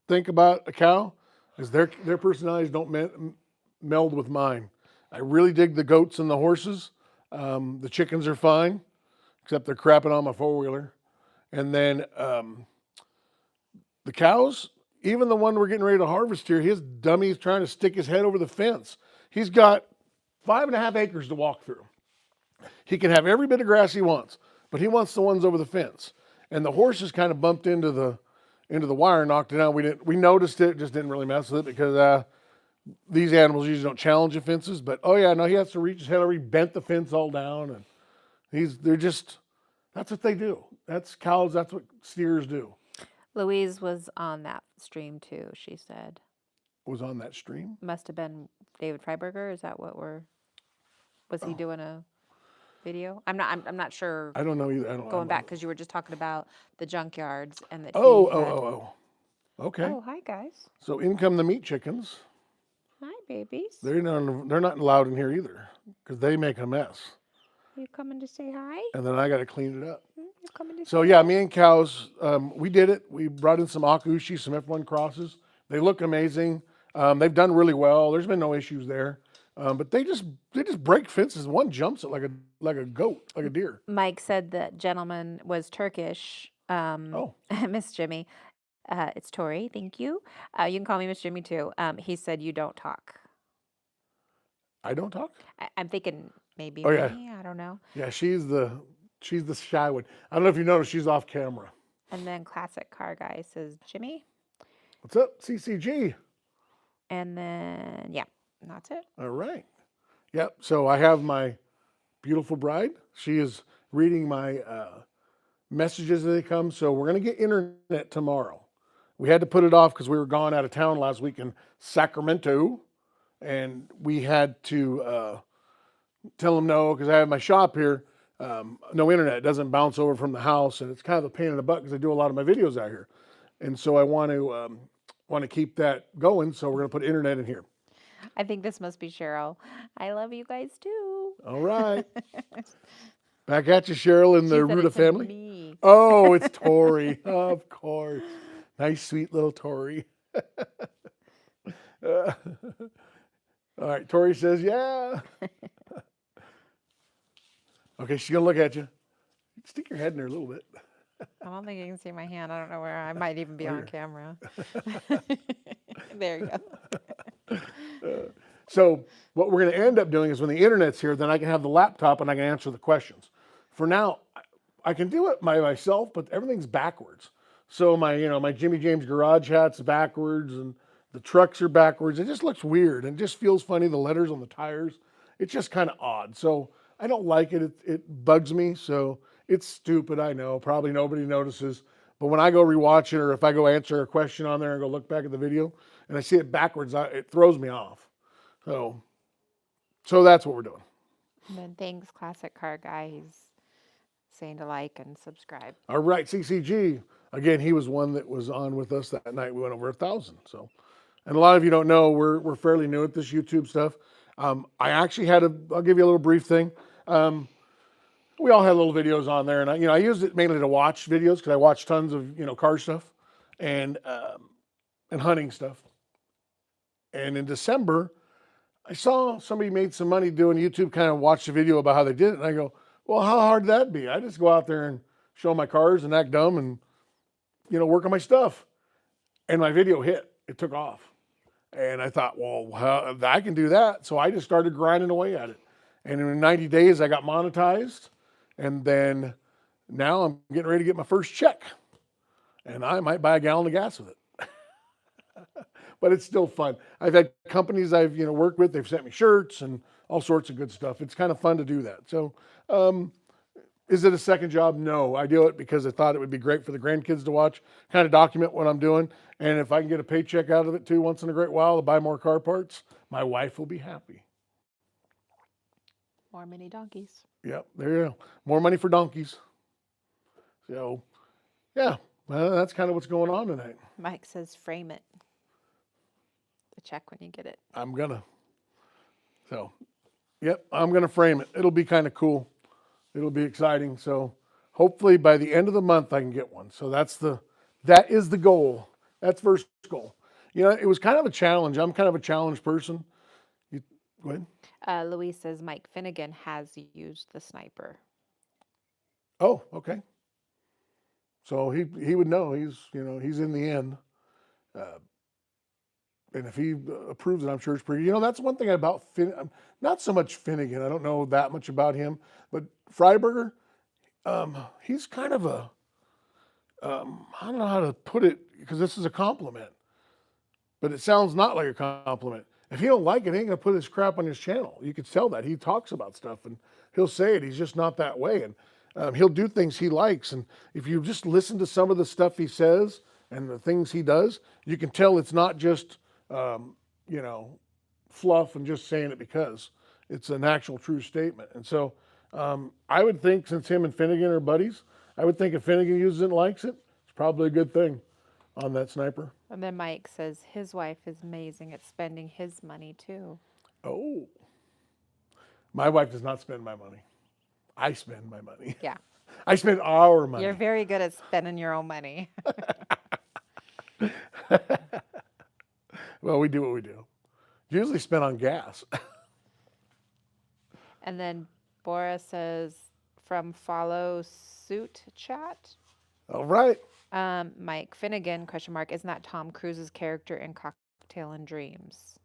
think about a cow is their personalities don't meld with mine. I really dig the goats and the horses. The chickens are fine, except they're crapping on my four-wheeler. And then the cows, even the one we're getting ready to harvest here, his dummy is trying to stick his head over the fence. He's got 5.5 acres to walk through. He can have every bit of grass he wants, but he wants the ones over the fence. And the horses kind of bumped into the wire and knocked it out. We noticed it, just didn't really mess with it because these animals usually don't challenge the fences. But oh yeah, no, he has to reach his head over. He bent the fence all down, and that's what they do. That's cows. That's what steers do. Louise was on that stream too, she said. Was on that stream. Must have been David Freiberger. Is that what was he doing a video? I'm not sure. I don't know either. Going back because you were just talking about the junkyards and that. Oh. Okay. Oh, hi guys. So in come the meat chickens. Hi babies. They're not allowed in here either because they make a mess. You coming to say hi? And then I got to clean it up. You coming to So yeah, me and cows, we did it. We brought in some Akushi, some F1 crosses. They look amazing. They've done really well. There's been no issues there. But they just break fences. One jumps it like a goat, like a deer. Mike said that gentleman was Turkish. Miss Jimmy. It's Tori. Thank you. You can call me Miss Jimmy too. He said you don't talk. I don't talk? I'm thinking maybe Oh, yeah. me. I don't know. Yeah, she's the shy one. I don't know if you noticed, she's off camera. And then classic car guy says Jimmy. What's up, CCG? And then yeah, that's it. All right. Yep. So I have my beautiful bride. She is reading my messages as they come. So we're going to get internet tomorrow. We had to put it off because we were gone out of town last week in Sacramento. And we had to tell them no because I have my shop here. No internet. It doesn't bounce over from the house. And it's kind of a pain in the butt because I do a lot of my videos out here. And so I want to keep that going. So we're going to put internet in here. I think this must be Cheryl. I love you guys too. All right. Back at you, Cheryl, in the She said Ruta it's family. me. Oh, it's Tori. Of course. Nice, sweet little Tori. All right. Tori says, yeah. Okay. She's going to look at you. Stick your head in there a little bit. I don't think you can see my hand. I don't know where. I might even be on camera. There you go. So what we're going to end up doing is when the internet's here, then I can have the laptop and I can answer the questions. For now, I can do it by myself, but everything's backwards. So my Jimmy James garage hat's backwards and the trucks are backwards. It just looks weird and just feels funny. The letters on the tires, it's just kind of odd. So I don't like it. It bugs me. So it's stupid. I know probably nobody notices, but when I go rewatch it, or if I go answer a question on there and go look back at the video and I see it backwards, it throws me off. So that's what we're doing. And then thanks, classic car guy. He's saying to like and subscribe. All right, CCG. Again, he was one that was on with us that night. We went over 1,000. So, and a lot of you don't know, we're fairly new at this YouTube stuff. I actually I'll give you a little brief thing. we all had little videos on there, and I used it mainly to watch videos because I watch tons of car stuff and hunting stuff. And in December, I saw somebody made some money doing YouTube. Kind of watched a video about how they did it, and I go, "Well, how hard would that be? I just go out there and show my cars and act dumb and work on my stuff." And my video hit; it took off, and I thought, "Well, I can do that." So I just started grinding away at it, and in 90 days, I got monetized. And then now I'm getting ready to get my first check. And I might buy a gallon of gas with it. But it's still fun. I've had companies I've worked with, they've sent me shirts and all sorts of good stuff. It's kind of fun to do that. So is it a second job? No. I do it because I thought it would be great for the grandkids to watch, kind of document what I'm doing. And if I can get a paycheck out of it too once in a great while to buy more car parts, my wife will be happy. More mini donkeys. Yep, there you go. More money for donkeys. So, yeah, that's kind of what's going on tonight. Mike says frame it. The check when you get it. I'm gonna. So, yep, I'm gonna frame it. It'll be kind of cool. It'll be exciting. So, hopefully by the end of the month I can get one. So that is the goal. That's first goal. It was kind of a challenge. I'm kind of a challenge person. Go ahead. Louise says Mike Finnegan has used the sniper. Oh, okay. So he would know. He's in the end, and if he approves it, I'm sure it's pretty. That's one thing about not so much Finnegan. I don't know that much about him, but Freiberger, he's kind of a I don't know how to put it because this is a compliment, but it sounds not like a compliment. If he don't like it, he ain't gonna put his crap on his channel. You could tell that he talks about stuff and he'll say it. He's just not that way, and he'll do things he likes. And if you just listen to some of the stuff he says and the things he does, you can tell it's not just fluff and just saying it because it's an actual true statement. And so I would think since him and Finnegan are buddies, I would think if Finnegan uses it and likes it, it's probably a good thing on that sniper. And then Mike says his wife is amazing at spending his money too. Oh, my wife does not spend my money. I spend my money. Yeah. I spend our money. You're very good at spending your own money. Well, we do what we do. Usually spent on gas. And then Bora says from follow suit chat. All right. Mike Finnegan, ? Isn't that Tom Cruise's character in Cocktail and Dreams?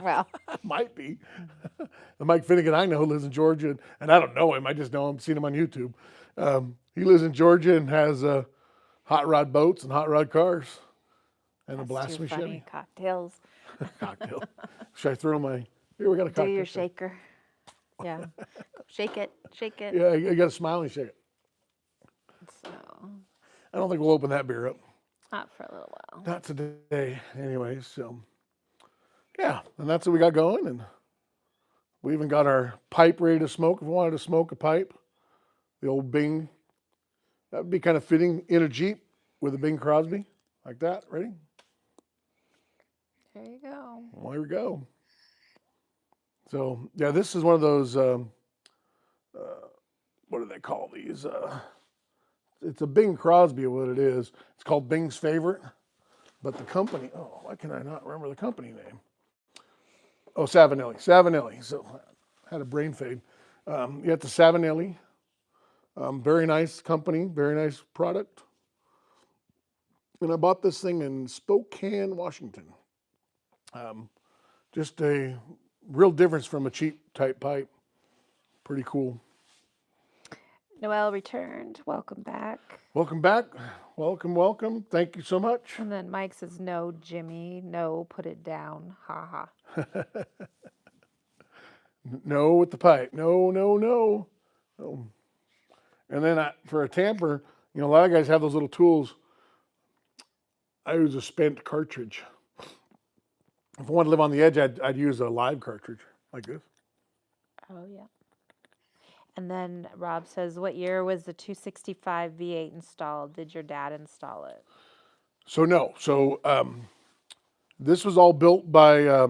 Well, might be. The Mike Finnegan I know lives in Georgia, and I don't know him. I just know him, seen him on YouTube. He lives in Georgia and has hot rod boats and hot rod cars and a blasphemy Chevy. Cocktails. Cocktail. Should I throw my? Here we got a cocktail. Do your shaker. Yeah. Shake it. Shake it. Yeah, you got to smile and shake it. So. I don't think we'll open that beer up. Not for a little while. Not today, anyways. So, yeah, and that's what we got going, and we even got our pipe ready to smoke. If we wanted to smoke a pipe, the old Bing, that would be kind of fitting in a Jeep with a Bing Crosby, like that. Ready? There you go. Well, here we go. So, yeah, this is one of those, what do they call these? It's a Bing Crosby, what it is. It's called Bing's Favorite. But the company, why can I not remember the company name? Oh, Savinelli. Savinelli. So I had a brain fade. You got the Savinelli. Very nice company, very nice product. And I bought this thing in Spokane, Washington. Just a real difference from a cheap type pipe. Pretty cool. Noelle returned. Welcome back. Welcome back. Welcome, welcome. Thank you so much. And then Mike says, no, Jimmy. No, put it down. Ha ha. No with the pipe. No, no, no. Oh. And then for a tamper, a lot of guys have those little tools. I use a spent cartridge. If I want to live on the edge, I'd use a live cartridge like this. Oh, yeah. And then Rob says, what year was the 265 V8 installed? Did your dad install it? So no. So this was all built by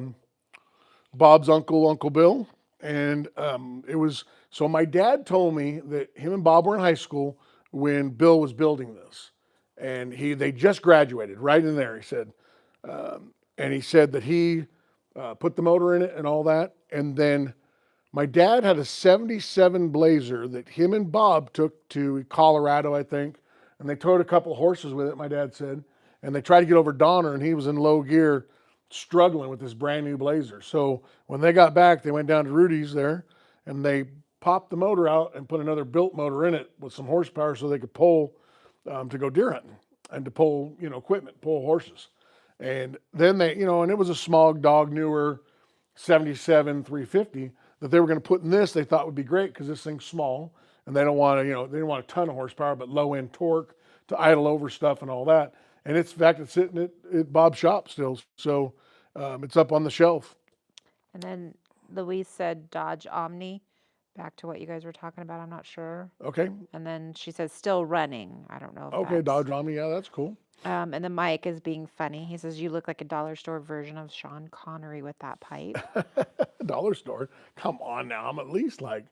Bob's uncle, Uncle Bill. And it was, so my dad told me that him and Bob were in high school when Bill was building this. And they just graduated right in there, he said. And he said that he put the motor in it and all that. And then my dad had a 77 Blazer that him and Bob took to Colorado, I think. And they towed a couple of horses with it, my dad said. And they tried to get over Donner, and he was in low gear, struggling with this brand new Blazer. So when they got back, they went down to Rudy's there, and they popped the motor out and put another built motor in it with some horsepower so they could pull to go deer hunting and to pull, equipment, pull horses. And then they, and it was a small dog, newer 77 350 that they were going to put in this. They thought would be great because this thing's small and they don't want to, they didn't want a ton of horsepower, but low end torque to idle over stuff and all that. And in fact, it's sitting at Bob's shop still. So it's up on the shelf. And then Louise said Dodge Omni. Back to what you guys were talking about, I'm not sure. Okay. And then she says still running. I don't know if Okay, that's... Dodge Omni, yeah, that's cool. And then Mike is being funny. He says, you look like a dollar store version of Sean Connery with that pipe. Dollar store? Come on now. I'm at least like,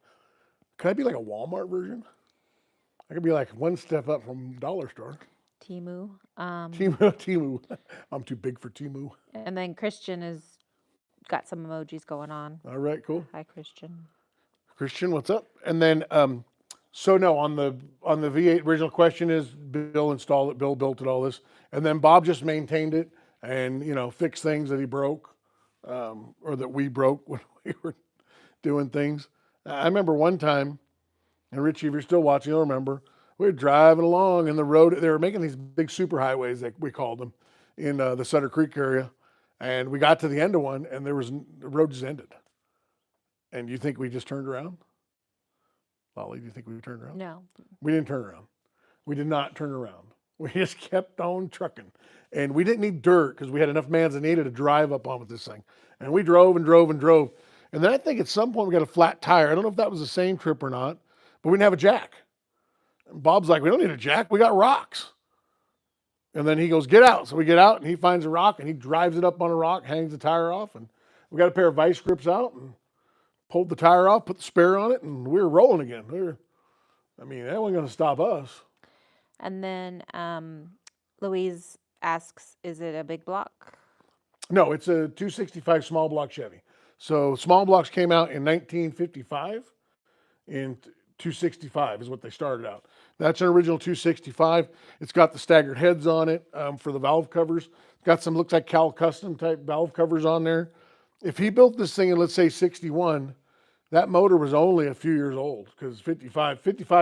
could I be like a Walmart version? I could be like one step up from dollar store. Timu. Timu. I'm too big for Timu. And then Christian has got some emojis going on. All right, cool. Hi, Christian. Christian, what's up? And then, so no, on the V8, original question is Bill installed it, Bill built it, all this, and then Bob just maintained it and fixed things that he broke, or that we broke when we were doing things. I remember one time, and Richie, if you're still watching, you'll remember, we were driving along in the road. They were making these big superhighways, like we called them, in the Sutter Creek area, and we got to the end of one, and the road just ended. And you think we just turned around? Lolly, do you think we turned around? No. We didn't turn around. We did not turn around. We just kept on trucking. And we didn't need dirt because we had enough manzanita to drive up on with this thing. And we drove and drove and drove. And then I think at some point we got a flat tire. I don't know if that was the same trip or not, but we didn't have a jack. And Bob's like, we don't need a jack. We got rocks. And then he goes, get out. So we get out and he finds a rock and he drives it up on a rock, hangs the tire off. And we got a pair of vice grips out and pulled the tire off, put the spare on it, and we were rolling again. That wasn't going to stop us. And then Louise asks, is it a big block? No, it's a 265 small block Chevy. So small blocks came out in 1955, and 265 is what they started out. That's an original 265. It's got the staggered heads on it for the valve covers. It's got some, looks like Cal Custom type valve covers on there. If he built this thing in, let's say, 61, that motor was only a few years old because 55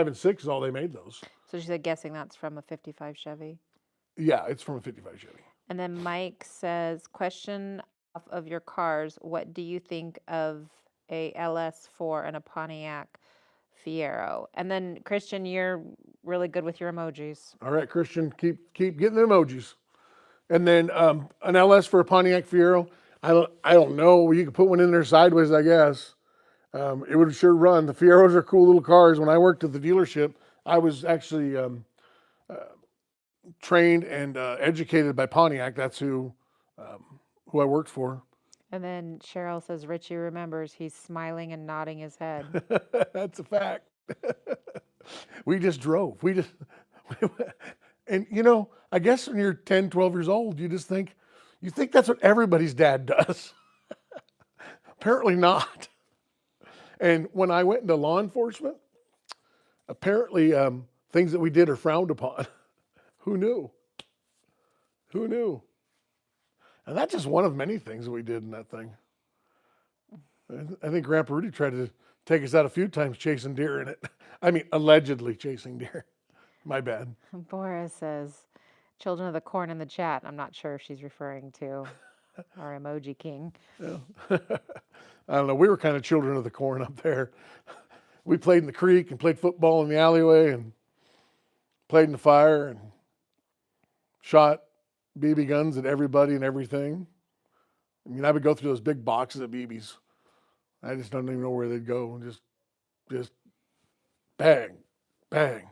and 6 is all they made those. So she said, guessing that's from a 55 Chevy. Yeah, it's from a 55 Chevy. And then Mike says, question off of your cars, what do you think of a LS4 and a Pontiac Fiero? And then Christian, you're really good with your emojis. All right, Christian, keep getting the emojis. And then an LS for a Pontiac Fiero. I don't know. You could put one in there sideways, I guess. It would sure run. The Fieros are cool little cars. When I worked at the dealership, I was actually trained and educated by Pontiac. That's who I worked for. And then Cheryl says, Richie remembers. He's smiling and nodding his head. That's a fact. We just drove. And I guess when you're 10, 12 years old, you think that's what everybody's dad does. Apparently not. And when I went into law enforcement, apparently things that we did are frowned upon. Who knew? And that's just one of many things that we did in that thing. I think Grandpa Rudy tried to take us out a few times chasing deer in it. Allegedly chasing deer. My bad. Boris says, children of the corn in the chat. I'm not sure if she's referring to our emoji king. Yeah. I don't know. We were kind of children of the corn up there. We played in the creek and played football in the alleyway and played in the fire and shot BB guns at everybody and everything. I would go through those big boxes of BBs. I just don't even know where they'd go. And just bang, bang.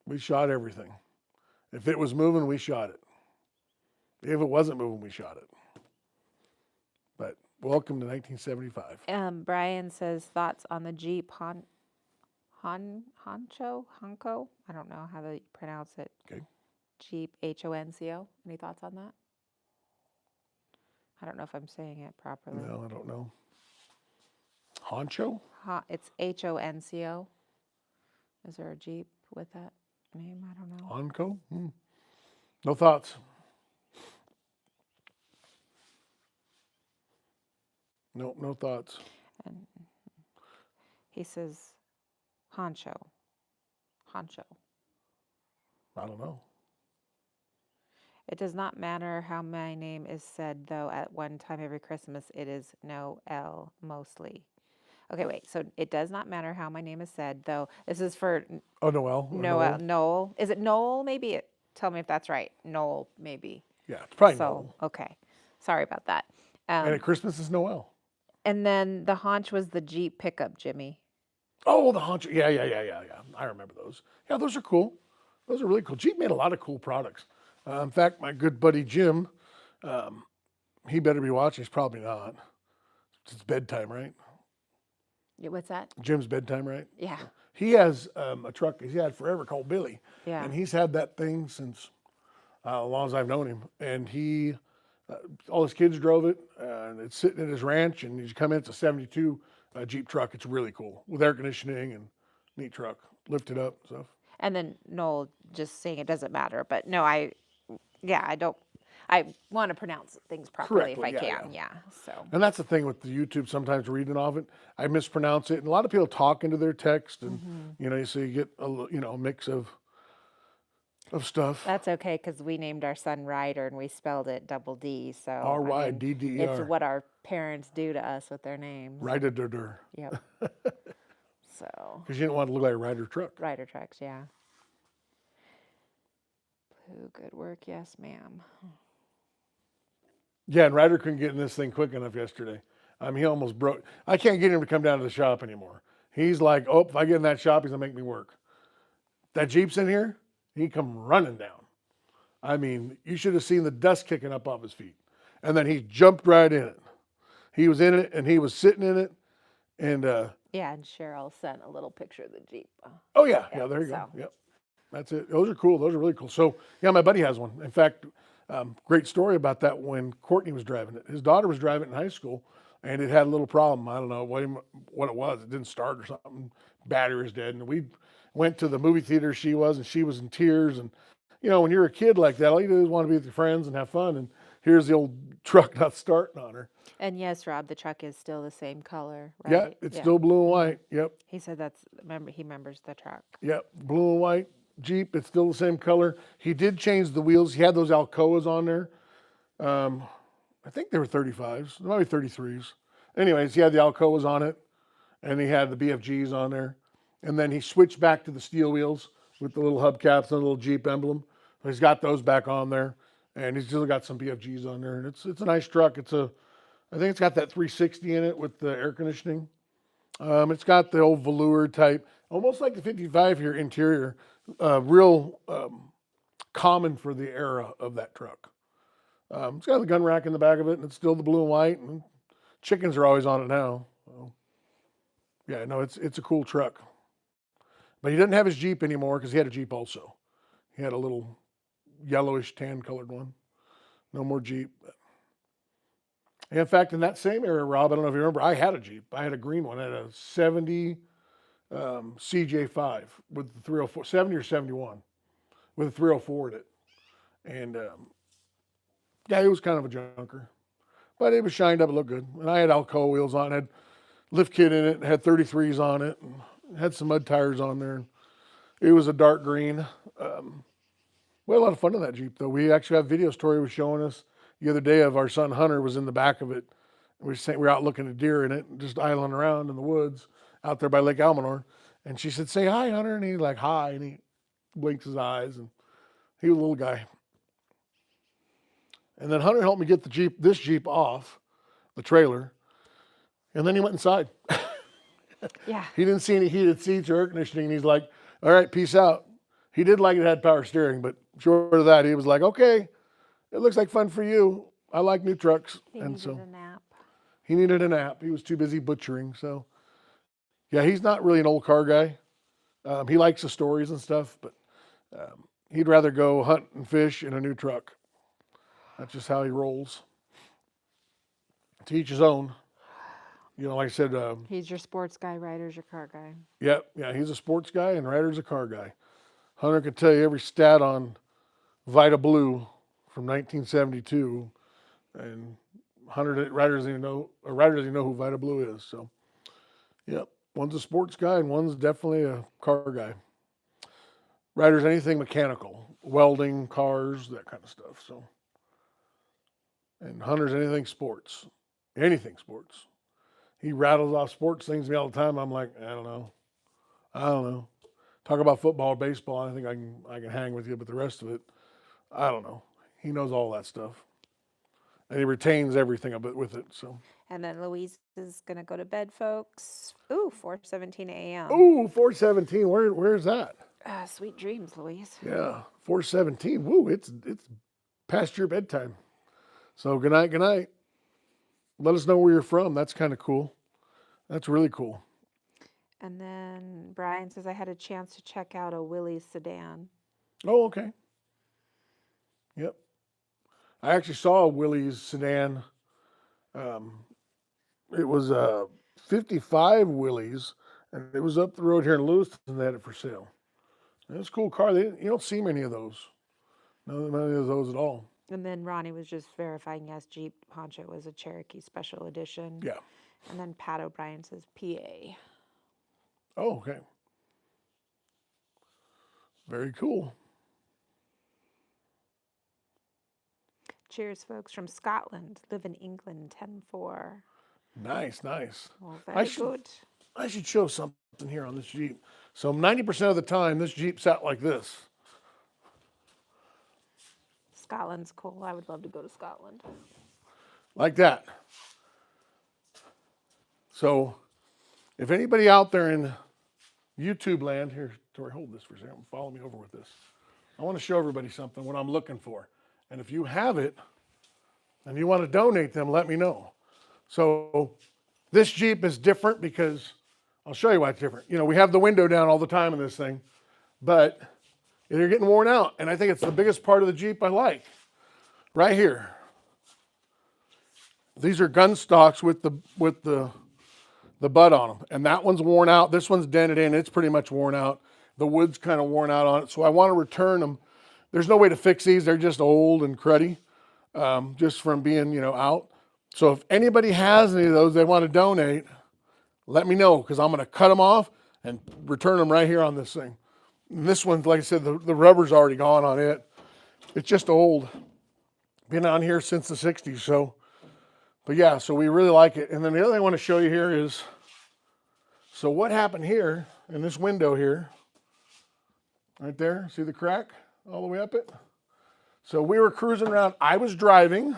We shot everything. If it was moving, we shot it. If it wasn't moving, we shot it. But Welcome to 1975. Brian says thoughts on the Jeep Honcho? Honko? I don't know how to pronounce it. Okay. Jeep Honco. Any thoughts on that? I don't know if I'm saying it properly. No, I don't know. Honcho? It's Honco. Is there a Jeep with that name? I don't know. Honco? No thoughts. Nope, no thoughts. And he says Honcho. I don't know. It does not matter how my name is said, though at one time every Christmas it is Noel mostly. Okay, wait. So it does not matter how my name is said, though. This is for Oh, Noel. Noel. Is it Noel? Maybe. Tell me if that's right. Noel, maybe. Yeah, it's probably So, Noel. okay. Sorry about that. And at Christmas is Noel. And then the haunch was the Jeep pickup, Jimmy. Oh, the Honcho. Yeah. I remember those. Yeah, those are cool. Those are really cool. Jeep made a lot of cool products. In fact, my good buddy Jim, he better be watching. He's probably not. It's bedtime, right? What's that? Jim's bedtime, right? Yeah. He has a truck he's had forever called Billy. Yeah. And he's had that thing since as long as I've known him. And all his kids drove it, and it's sitting at his ranch. And you come in, it's a 72 Jeep truck. It's really cool with air conditioning and neat truck. Lift it up, stuff. And then Noel just saying it doesn't matter. But no, I want to pronounce things properly Correctly, if I yeah, can. Yeah. So. And that's the thing with the YouTube, sometimes reading of it, I mispronounce it. And a lot of people talk into their text, and, so you get a mix of stuff. That's okay, because we named our son Ryder and we spelled it double D. So R-Y-D-D-E-R. it's what our parents do to us with their names. Ryder. Yep. So. Because you didn't want to look like a Ryder truck. Ryder trucks, yeah. Blue, good work, yes, ma'am. Yeah, and Ryder couldn't get in this thing quick enough yesterday. He almost broke. I can't get him to come down to the shop anymore. He's like, oh, if I get in that shop, he's going to make me work. That Jeep's in here, he come running down. You should have seen the dust kicking up off his feet. And then he jumped right in it. He was in it, and he was sitting in it. And yeah, and Cheryl sent a little picture of the Jeep. Oh, yeah, there you go. Yep. That's it. Those are cool. Those are really cool. So, yeah, my buddy has one. In fact, great story about that when Courtney was driving it. His daughter was driving it in high school, and it had a little problem. I don't know what it was. It didn't start or something. Battery was dead. And we went to the movie theater she was in tears. And, when you're a kid like that, all you do is want to be with your friends and have fun. And here's the old truck not starting on her. And yes, Rob, the truck is still the same color, right? Yeah, it's still blue and white. Yep. He said he remembers the truck. Yep, blue and white Jeep. It's still the same color. He did change the wheels. He had those Alcoas on there. I think they were 35s. They might be 33s. Anyways, he had the Alcoas on it, and he had the BFGs on there. And then he switched back to the steel wheels with the little hubcaps and the little Jeep emblem. He's got those back on there, and he's still got some BFGs on there. And it's a nice truck. I think it's got that 360 in it with the air conditioning. It's got the old velour type, almost like the 55 here interior, real common for the era of that truck. It's got the gun rack in the back of it, and it's still the blue and white, and chickens are always on it now. So, yeah, no, it's a cool truck. But he doesn't have his Jeep anymore because he had a Jeep also. He had a little yellowish tan colored one. No more Jeep. In fact, in that same area, Rob, I don't know if you remember, I had a Jeep. I had a green one. I had a 70 CJ5 with the 304, 70 or 71 with a 304 in it. And yeah, it was kind of a junker. But it was shined up, it looked good. And I had Alcoa wheels on it, had lift kit in it, had 33s on it, and had some mud tires on there. It was a dark green. We had a lot of fun in that Jeep, though. We actually have a video story was showing us the other day of our son Hunter was in the back of it. We were out looking at deer in it, just idling around in the woods out there by Lake Almanor. And she said, "Say hi, Hunter." And he's like, "Hi." And he blinks his eyes. And he was a little guy. And then Hunter helped me get this Jeep off the trailer. And then he went inside. Yeah. He didn't see any heated seats or air conditioning. And he's like, "All right, peace out." He did like it had power steering, but short of that, he was like, "Okay, it looks like fun for you. I like new trucks." He and needed so a nap. he needed a nap. He was too busy butchering. So, yeah, he's not really an old car guy. He likes the stories and stuff, but he'd rather go hunt and fish in a new truck. That's just how he rolls. To each his own. You know, like I said, He's your sports guy, Ryder's your car guy. yeah, he's a sports guy and Ryder's a car guy. Hunter can tell you every stat on Vita Blue from 1972, and Ryder doesn't even know who Vita Blue is. So, yep, one's a sports guy and one's definitely a car guy. Ryder's anything mechanical, welding, cars, that kind of stuff. So, and Hunter's anything sports. He rattles off sports things to me all the time. I'm like, I don't know. Talk about football or baseball, I think I can hang with you, but the rest of it, I don't know. He knows all that stuff, and he retains everything of it with it. So. And then Louise is gonna go to bed, folks. Ooh, 4:17 a.m. Ooh, 417. Where's that? Sweet dreams, Louise. Yeah, 417. Woo, it's past your bedtime. So good night. Let us know where you're from. That's kind of cool. That's really cool. And then Brian says I had a chance to check out a Willys sedan. Oh, okay. Yep. I actually saw a Willys sedan. It was a 55 Willys, and it was up the road here in Lewiston. They had it for sale. And it's a cool car. You don't see many of those. None of those at all. And then Ronnie was just verifying, yes, Jeep Poncho was a Cherokee Special Edition. Yeah. And then Pat O'Brien says PA. Oh, okay. Very cool. Cheers, folks, from Scotland. Live in England, 10-4. Nice. Well, very good. I should show something here on this Jeep. So 90% of the time, this Jeep sat like this. Scotland's cool. I would love to go to Scotland. Like that. So if anybody out there in YouTube land, here, Tori, hold this for a second. Follow me over with this. I want to show everybody something, what I'm looking for. And if you have it and you want to donate them, let me know. So this Jeep is different because I'll show you why it's different. You know, we have the window down all the time in this thing, but they're getting worn out. And I think it's the biggest part of the Jeep I like. Right here. These are gun stocks with the butt on them. And that one's worn out. This one's dented in. It's pretty much worn out. The wood's kind of worn out on it. So I want to return them. There's no way to fix these. They're just old and cruddy, just from being, out. So if anybody has any of those they want to donate, let me know, because I'm going to cut them off and return them right here on this thing. And this one, like I said, the rubber's already gone on it. It's just old. Been on here since the 60s. But yeah, so we really like it. And then the other thing I want to show you here is, so what happened here in this window here, right there, see the crack all the way up it? So we were cruising around. I was driving,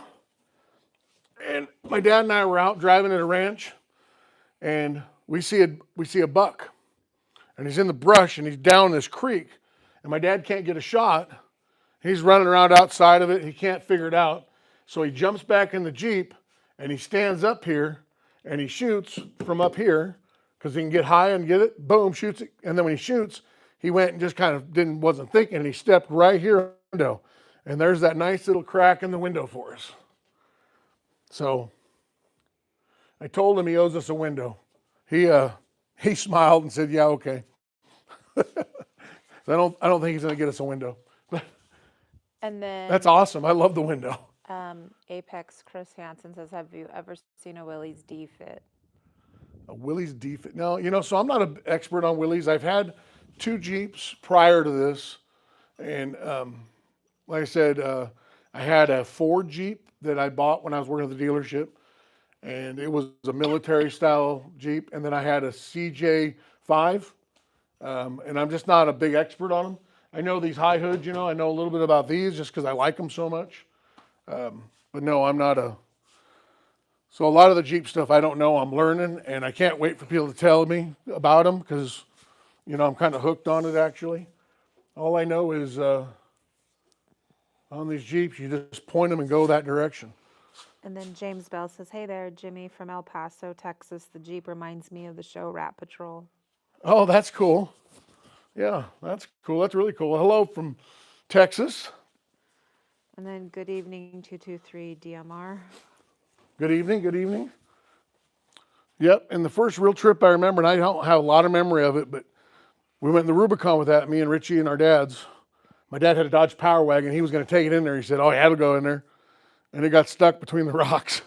and my dad and I were out driving at a ranch, and we see a buck, and he's in the brush, and he's down this creek, and my dad can't get a shot. He's running around outside of it. He can't figure it out. So he jumps back in the Jeep, and he stands up here, and he shoots from up here, because he can get high and get it. Boom, shoots it. And then when he shoots, he went and just kind of wasn't thinking, and he stepped right here in the window. And there's that nice little crack in the window for us. So I told him he owes us a window. He smiled and said, yeah, okay. So I don't think he's going to get us a window. And then That's awesome. I love the window. Apex Chris Hansen says, have you ever seen a Willys D-Fit? A Willys D-Fit. No, so I'm not an expert on Willys. I've had 2 Jeeps prior to this. And like I said, I had a Ford Jeep that I bought when I was working at the dealership. And it was a military style Jeep. And then I had a CJ3B. And I'm just not a big expert on them. I know these high hoods, I know a little bit about these just because I like them so much. But no, I'm not so a lot of the Jeep stuff I don't know, I'm learning, and I can't wait for people to tell me about them because, I'm kind of hooked on it actually. All I know is on these Jeeps, you just point them and go that direction. And then James Bell says, hey there, Jimmy from El Paso, Texas. The Jeep reminds me of the show Rat Patrol. Oh, that's cool. Yeah, that's cool. That's really cool. Hello from Texas. And then good evening, 223 DMR. Good evening. Good evening. Yep. And the first real trip I remember, and I don't have a lot of memory of it, but we went in the Rubicon with that, me and Richie and our dads. My dad had a Dodge Power Wagon. He was going to take it in there. He said, oh, I had to go in there. And it got stuck between the rocks.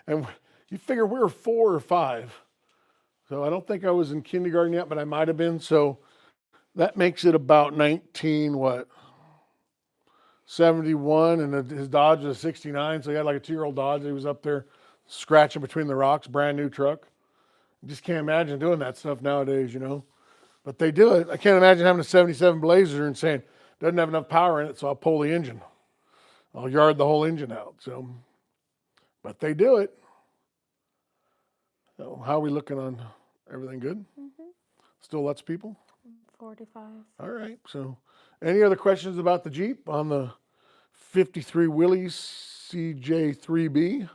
And you figure we were 4 or 5. So I don't think I was in kindergarten yet, but I might have been. So that makes it about 71, and his Dodge was a 69. So he had like a 2-year-old Dodge. He was up there scratching between the rocks, brand new truck. Just can't imagine doing that stuff nowadays, you know. But they do it. I can't imagine having a 77 Blazer and saying, doesn't have enough power in it, so I'll pull the engine. I'll yard the whole engine out. So, but they do it. So how are we looking on everything good? Still lots of people? 45. All right. So any other questions about the Jeep on the 53 Willys CJ3B?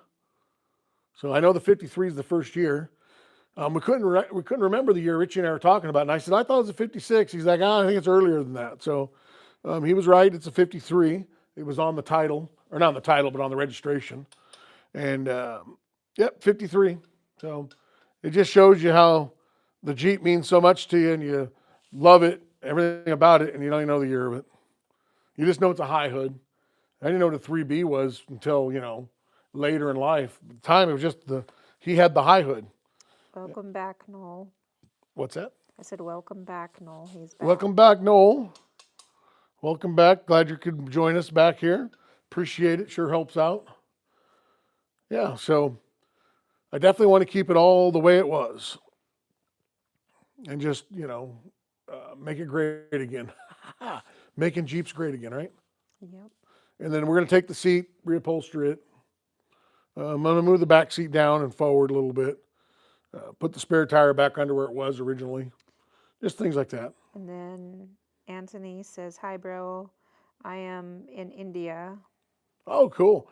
So I know the 53 is the first year. We couldn't remember the year Richie and I were talking about, and I said I thought it was a 56. He's like, I think it's earlier than that. So he was right. It's a 53. It was on the title, or not on the title, but on the registration. And yep, 53. So it just shows you how the Jeep means so much to you, and you love it, everything about it, and you don't even know the year of it. You just know it's a high hood. I didn't know what a 3B was until, you know, later in life. At the time, it was just he had the high hood. Welcome back, Noel. What's that? I said, welcome back, Noel. He's back. Welcome back, Noel. Welcome back. Glad you could join us back here. Appreciate it. Sure helps out. Yeah, so I definitely want to keep it all the way it was. And just, you know, make it great again. Making Jeeps great again, right? Yep. And then we're going to take the seat, reupholster it. I'm going to move the back seat down and forward a little bit. Put the spare tire back under where it was originally. Just things like that. And then Anthony says, hi, bro. I am in India. Oh, cool.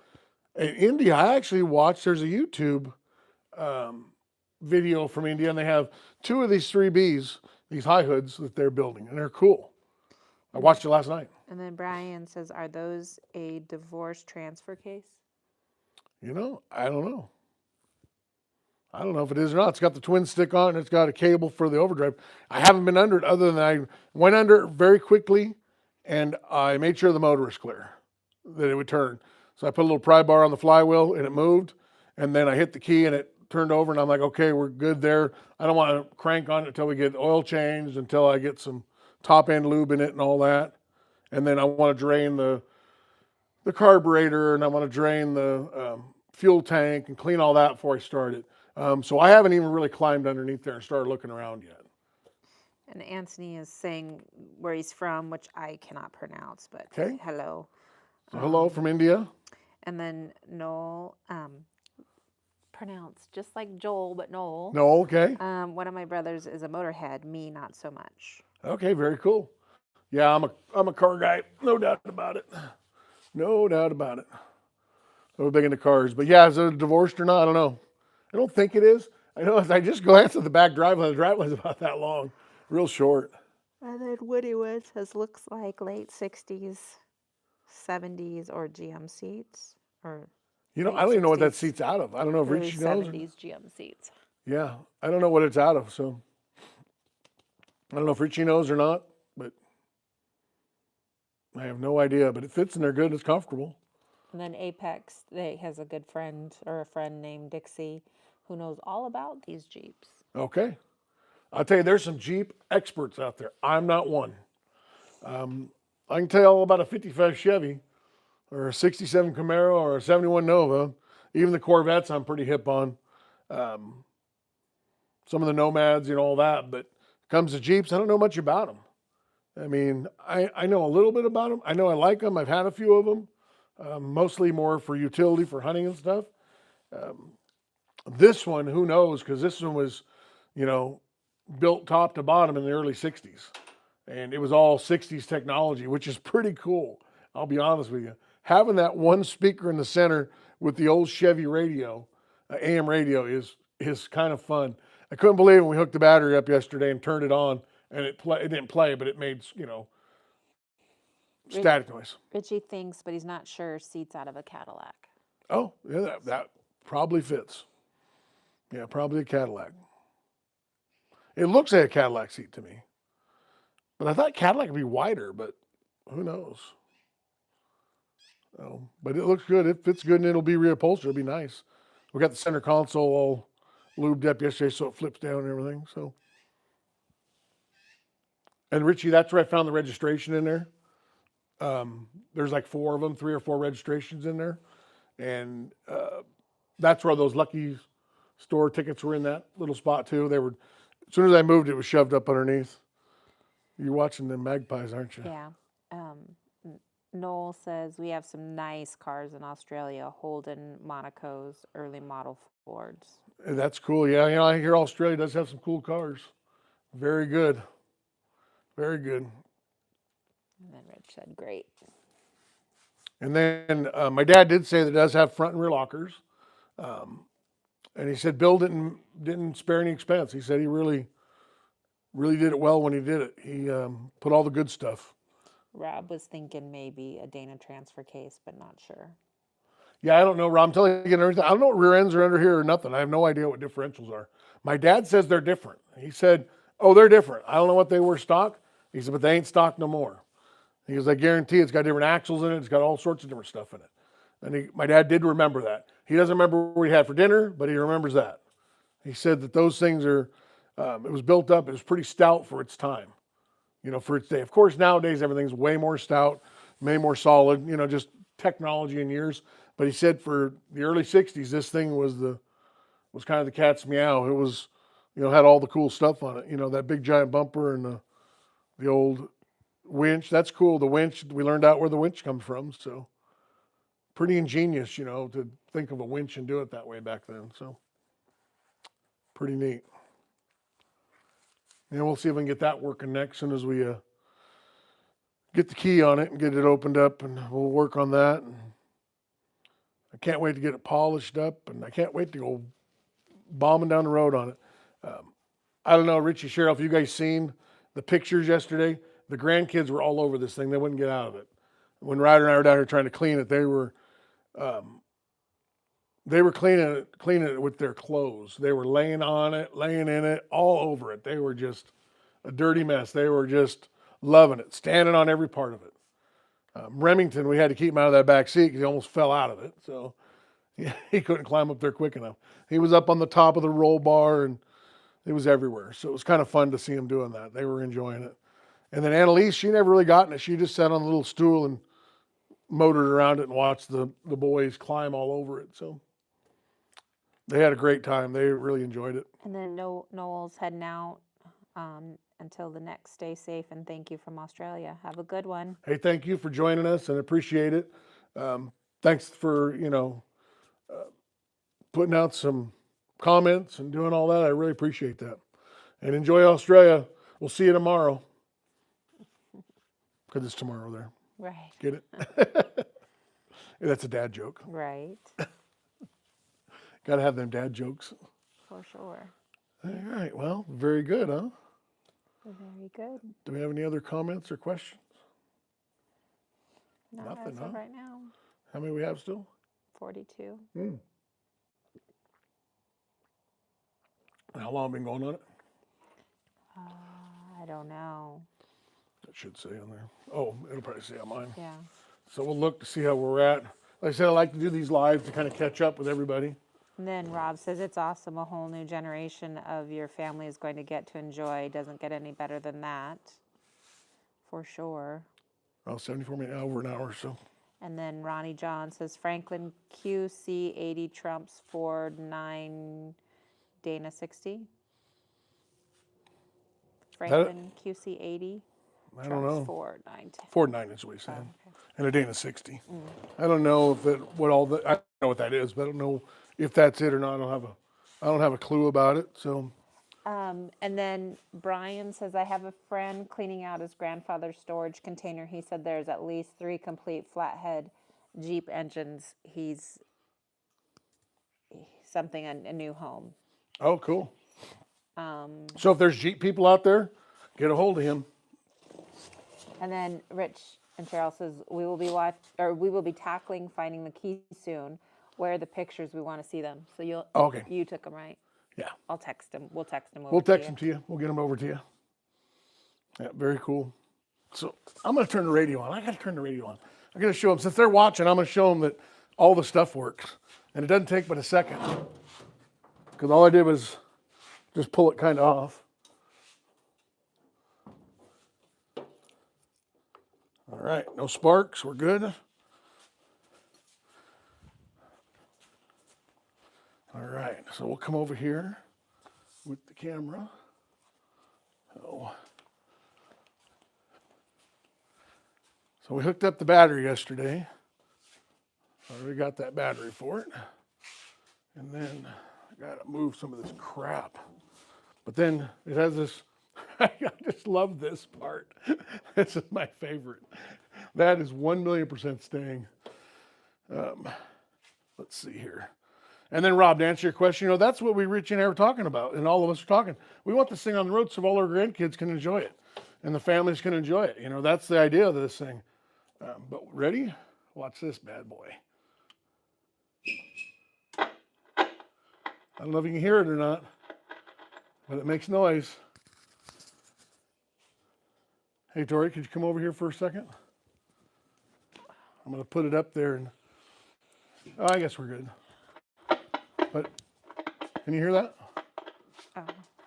In India, I actually watched, there's a YouTube video from India, and they have 2 of these 3Bs, these high hoods that they're building, and they're cool. I watched it last night. And then Brian says, are those a divorce transfer case? You know, I don't know. I don't know if it is or not. It's got the twin stick on it, and it's got a cable for the overdrive. I haven't been under it other than I went under it very quickly, and I made sure the motor was clear, that it would turn. So I put a little pry bar on the flywheel, and it moved, and then I hit the key, and it turned over, and I'm like, okay, we're good there. I don't want to crank on it until we get oil changed, until I get some top-end lube in it and all that. And then I want to drain the carburetor, and I want to drain the fuel tank and clean all that before I start it. So I haven't even really climbed underneath there and started looking around yet. And Anthony is saying where he's from, which I cannot pronounce, but Okay. hello. So hello from India. And then Noel, pronounced just like Joel, but Noel. No, okay. One of my brothers is a motorhead, me not so much. Okay, very cool. Yeah, I'm a car guy, no doubt about it. No doubt about it. So big into cars. But yeah, is it divorced or not? I don't know. I don't think it is. I know as I just glanced at the back drive lane, the drive lane's about that long, real short. And then Woody Wood says looks like late 60s, 70s, or GM seats. Or You know, late I don't even know what that 60s, seat's out of. I don't know if early Richie knows. 70s GM seats. Yeah, I don't know what it's out of. So I don't know if Richie knows or not, but I have no idea. But it fits in there good. It's comfortable. And then Apex has a good friend or a friend named Dixie who knows all about these Jeeps. Okay. I'll tell you, there's some Jeep experts out there. I'm not one. I can tell you all about a 55 Chevy or a 67 Camaro or a 71 Nova. Even the Corvettes I'm pretty hip on. Some of the Nomads, you know, all that. But comes to Jeeps, I don't know much about them. I mean, I know a little bit about them. I know I like them. I've had a few of them. Mostly more for utility, for hunting and stuff. This one, who knows? Because this one was, you know, built top to bottom in the early 60s. And it was all 60s technology, which is pretty cool. I'll be honest with you. Having that one speaker in the center with the old Chevy radio, AM radio is kind of fun. I couldn't believe it when we hooked the battery up yesterday and turned it on, and it didn't play, but it made static noise. Richie thinks, but he's not sure, seats out of a Cadillac. Oh, yeah, that probably fits. Yeah, probably a Cadillac. It looks like a Cadillac seat to me. But I thought Cadillac would be wider, but who knows? Oh, but it looks good. It fits good, and it'll be reupholstered. It'll be nice. We got the center console all lubed up yesterday, so it flips down and everything. So, and Richie, that's where I found the registration in there. There's like 4 of them, 3 or 4 registrations in there, and that's where those Lucky Store tickets were in that little spot too. They were, as soon as I moved, it was shoved up underneath. You're watching them magpies, aren't you? Yeah. Noel says we have some nice cars in Australia, Holden, Monaco's, early model Fords. That's cool. Yeah, I hear Australia does have some cool cars. Very good. Very good. And then Rich said, great. And then my dad did say that it does have front and rear lockers. And he said Bill didn't spare any expense. He said he really did it well when he did it. He put all the good stuff. Rob was thinking maybe a Dana transfer case, but not sure. Yeah, I don't know, Rob. I'm telling you everything. I don't know what rear ends are under here or nothing. I have no idea what differentials are. My dad says they're different. He said, oh, they're different. I don't know what they were stock. He said, but they ain't stock no more. He goes, I guarantee it's got different axles in it. It's got all sorts of different stuff in it. And my dad did remember that. He doesn't remember what he had for dinner, but he remembers that. He said that those things are, it was built up. It was pretty stout for its time, for its day. Of course, nowadays, everything's way more stout, way more solid, just technology and years. But he said for the early 60s, this thing was kind of the cat's meow. It was, had all the cool stuff on it. That big giant bumper and the old winch. That's cool. The winch, we learned out where the winch comes from. So pretty ingenious, to think of a winch and do it that way back then. So pretty neat. And we'll see if we can get that working next, as soon as we get the key on it and get it opened up, and we'll work on that. And I can't wait to get it polished up, and I can't wait to go bombing down the road on it. I don't know, Richie, Cheryl, if you guys seen the pictures yesterday, the grandkids were all over this thing. They wouldn't get out of it. When Ryder and I were down here trying to clean it, they were cleaning it with their clothes. They were laying on it, laying in it, all over it. They were just a dirty mess. They were just loving it, standing on every part of it. Remington, we had to keep him out of that back seat because he almost fell out of it. So he couldn't climb up there quick enough. He was up on the top of the roll bar, and it was everywhere. So it was kind of fun to see him doing that. They were enjoying it. And then Annalise, she never really got in it. She just sat on a little stool and motored around it and watched the boys climb all over it. So they had a great time. They really enjoyed it. And then Noel's heading out until the next. Stay safe, and thank you from Australia. Have a good one. Hey, thank you for joining us, and appreciate it. Thanks for, putting out some comments and doing all that. I really appreciate that. And enjoy Australia. We'll see you tomorrow. Because it's tomorrow there. Right. Get it? That's a dad joke. Right. Got to have them dad jokes. For sure. All right. Well, very good, huh? Very good. Do we have any other comments or questions? Not Nothing, as huh? of right now. How many we have still? 42. How long have we been going on it? I don't know. It should say on there. Oh, it'll probably say on mine. Yeah. So we'll look to see how we're at. Like I said, I like to do these live to kind of catch up with everybody. And then Rob says it's awesome. A whole new generation of your family is going to get to enjoy. Doesn't get any better than that. For sure. Oh, 74 minutes, over an hour or so. And then Ronnie John says Franklin QC80 trumps Ford 9 Dana 60. Franklin QC80 I don't know. Ford 910. Ford 9 is what he's saying. Oh, okay. And a Dana 60. I don't know if I know what that is, but I don't know if that's it or not. I don't have a clue about it. So And then Brian says, I have a friend cleaning out his grandfather's storage container. He said there's at least 3 complete flathead Jeep engines he's something, a new home. Oh, cool. So if there's Jeep people out there, get a hold of him. And then Rich and Cheryl says we will be tackling finding the key soon. Where are the pictures? We want to see them. So Okay. you took them, right? Yeah. I'll text them. We'll text them over. We'll to text you. them to you. We'll get them over to you. Yeah, very cool. So I'm going to turn the radio on. I got to turn the radio on. I'm going to show them, since they're watching, I'm going to show them that all the stuff works. And it doesn't take but a second. Because all I did was just pull it kind of off. All right, no sparks. We're good. All right, so we'll come over here with the camera. So we hooked up the battery yesterday. We got that battery for it. And then I got to move some of this crap. But then it has this, I just love this part. This is my favorite. That is 1,000,000% staying. Let's see here. And then, Rob, to answer your question, that's what Rich and I were talking about, and all of us are talking. We want this thing on the road so all our grandkids can enjoy it, and the families can enjoy it. That's the idea of this thing. But ready? Watch this bad boy. I don't know if you can hear it or not, but it makes noise. Hey, Tori, could you come over here for a second? I'm going to put it up there, and I guess we're good. But can you hear that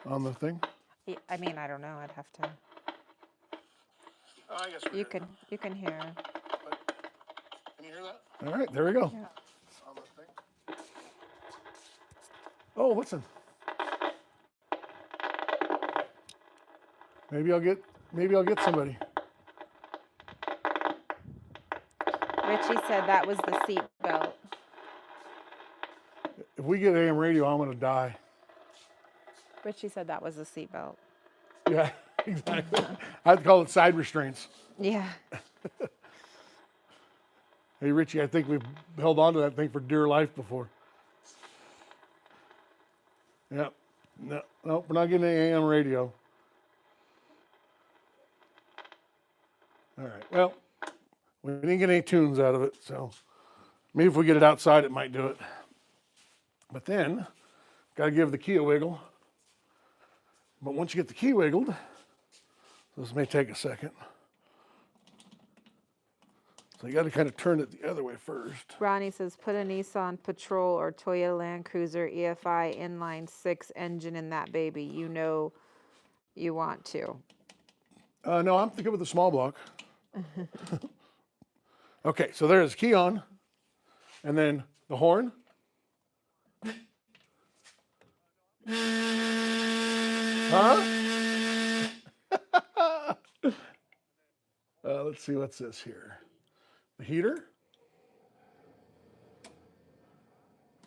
on the thing? Yeah, I mean, I don't know. I'd have to. I guess we're You can hear. But can you hear that? All right, there we go. Yeah. On the thing. Oh, listen. Maybe I'll get somebody. Richie said that was the seat belt. If we get AM radio, I'm going to die. Richie said that was the seat belt. Yeah, exactly. I have to call it side restraints. Yeah. Hey, Richie, I think we've held on to that thing for dear life before. Yep. No, we're not getting any AM radio. All right. Well, we didn't get any tunes out of it, so maybe if we get it outside, it might do it. But then, got to give the key a wiggle. But once you get the key wiggled, this may take a second. So you got to kind of turn it the other way first. Ronnie says put a Nissan Patrol or Toyota Land Cruiser EFI inline 6 engine in that baby. You know you want to. No, I'm thinking with the small block. Okay, so there's key on, and then the horn. Huh? Let's see, what's this here? The heater.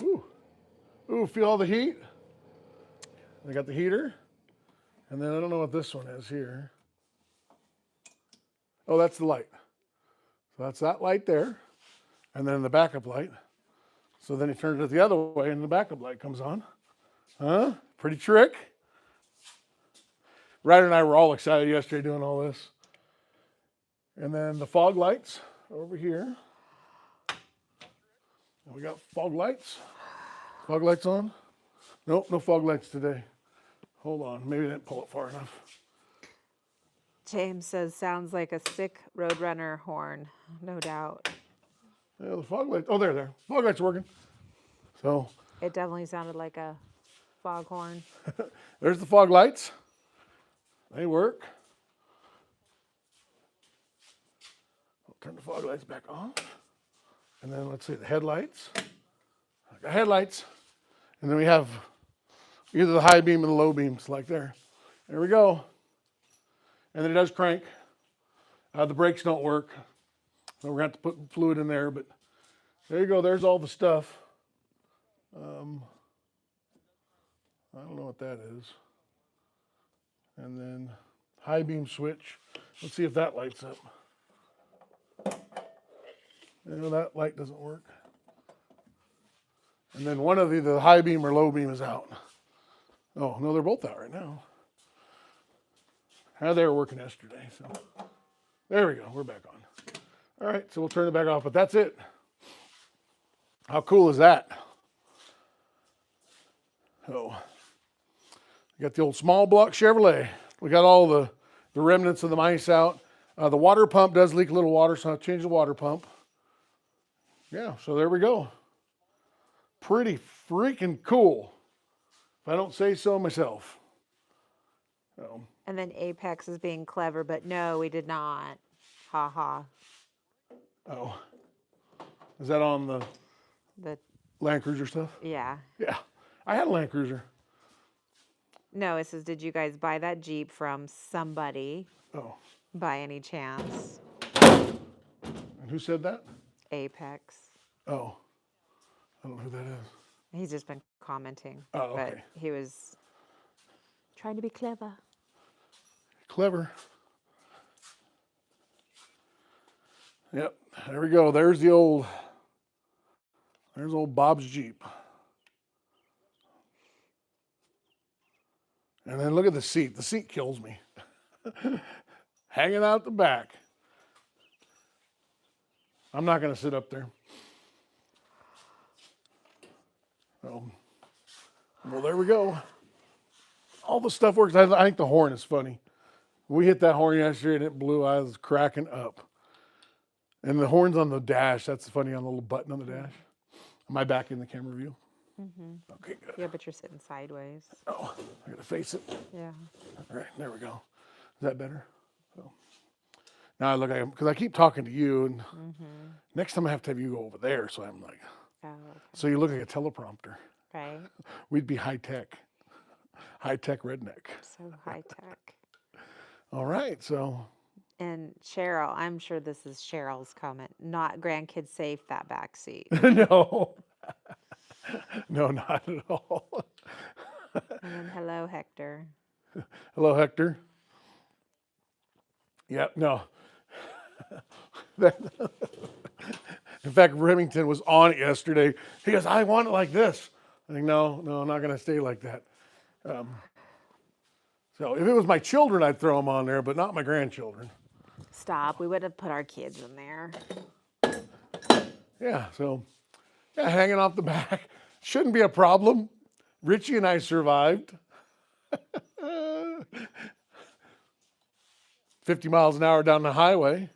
Ooh, feel all the heat? I got the heater. And then I don't know what this one is here. Oh, that's the light. So that's that light there. And then the backup light. So then you turn it the other way and the backup light comes on. Huh? Pretty trick. Ryder and I were all excited yesterday doing all this. And then the fog lights over here. And we got fog lights. Fog lights on? Nope, no fog lights today. Hold on, maybe I didn't pull it far enough. James says sounds like a sick Roadrunner horn, no doubt. Yeah, the fog lights. Oh, there. Fog lights are working. So It definitely sounded like a foghorn. there's the fog lights. They work. I'll turn the fog lights back on. And then let's see the headlights. I got headlights. And then we have either the high beam or the low beams, like there. There we go. And then it does crank. The brakes don't work. So we're going to have to put fluid in there, but there you go. There's all the stuff. I don't know what that is. And then high beam switch. Let's see if that lights up. That light doesn't work. And then one of the high beam or low beam is out. Oh, no, they're both out right now. How they were working yesterday. So there we go. We're back on. All right, so we'll turn it back off, but that's it. How cool is that? So we got the old small block Chevrolet. We got all the remnants of the mice out. The water pump does leak a little water, so I'll change the water pump. Yeah, so there we go. Pretty freaking cool, if I don't say so myself. So, And then Apex is being clever, but no, we did not. Ha ha. oh, is that on the The Land Cruiser stuff? yeah. Yeah, I had a Land Cruiser. No, it says, did you guys buy that Jeep from somebody Oh, by any chance? and who said that? Apex. Oh, I don't know who that is. He's just been commenting. Oh, But okay. he was trying to be clever. Clever. Yep, there we go. There's old Bob's Jeep. And then look at the seat. The seat kills me. Hanging out the back. I'm not going to sit up there. So, well, there we go. All the stuff works. I think the horn is funny. We hit that horn yesterday and it blew. I was cracking up. And the horn's on the dash. That's funny, on the little button on the dash. Am I back in the camera view? Mm-hmm. Okay, good. Yeah, but you're sitting sideways. Oh, I gotta face it. Yeah. All right, there we go. Is that better? So now I look at him because I keep talking to you, and next time I have to have you go over there. So I'm like, Oh, okay. so you look like a teleprompter. Right. We'd be high tech redneck. So high tech. All right, so And Cheryl, I'm sure this is Cheryl's comment. Not grandkids safe, that back seat. no, no, not at all. And then hello, Hector. Hello, Hector. Yep, no. In fact, Remington was on it yesterday. He goes, I want it like this. I think, no, I'm not going to stay like that. So if it was my children, I'd throw them on there, but not my grandchildren. Stop. We would have put our kids in there. Yeah, so yeah, hanging off the back. Shouldn't be a problem. Richie and I survived. 50 miles an hour down the highway.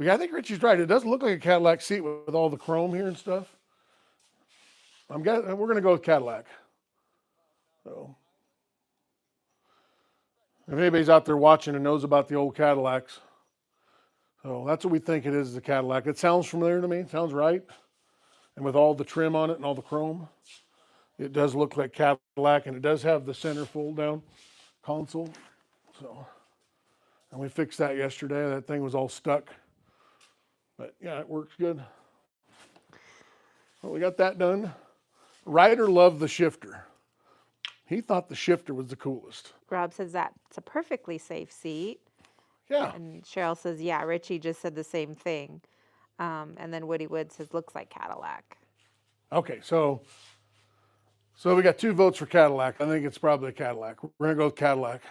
I think Richie's right. It does look like a Cadillac seat with all the chrome here and stuff. We're going to go with Cadillac. So, if anybody's out there watching and knows about the old Cadillacs, so that's what we think it is a Cadillac. It sounds familiar to me. It sounds right. And with all the trim on it and all the chrome, it does look like Cadillac, and it does have the center fold down console. So, and we fixed that yesterday. That thing was all stuck. But yeah, it works good. Well, we got that done. Ryder loved the shifter. He thought the shifter was the coolest. Rob says that's a perfectly safe seat. Yeah. And Cheryl says, yeah, Richie just said the same thing. And then Woody Wood says, looks like Cadillac. Okay, so we got 2 votes for Cadillac. I think it's probably a Cadillac. We're going to go with Cadillac.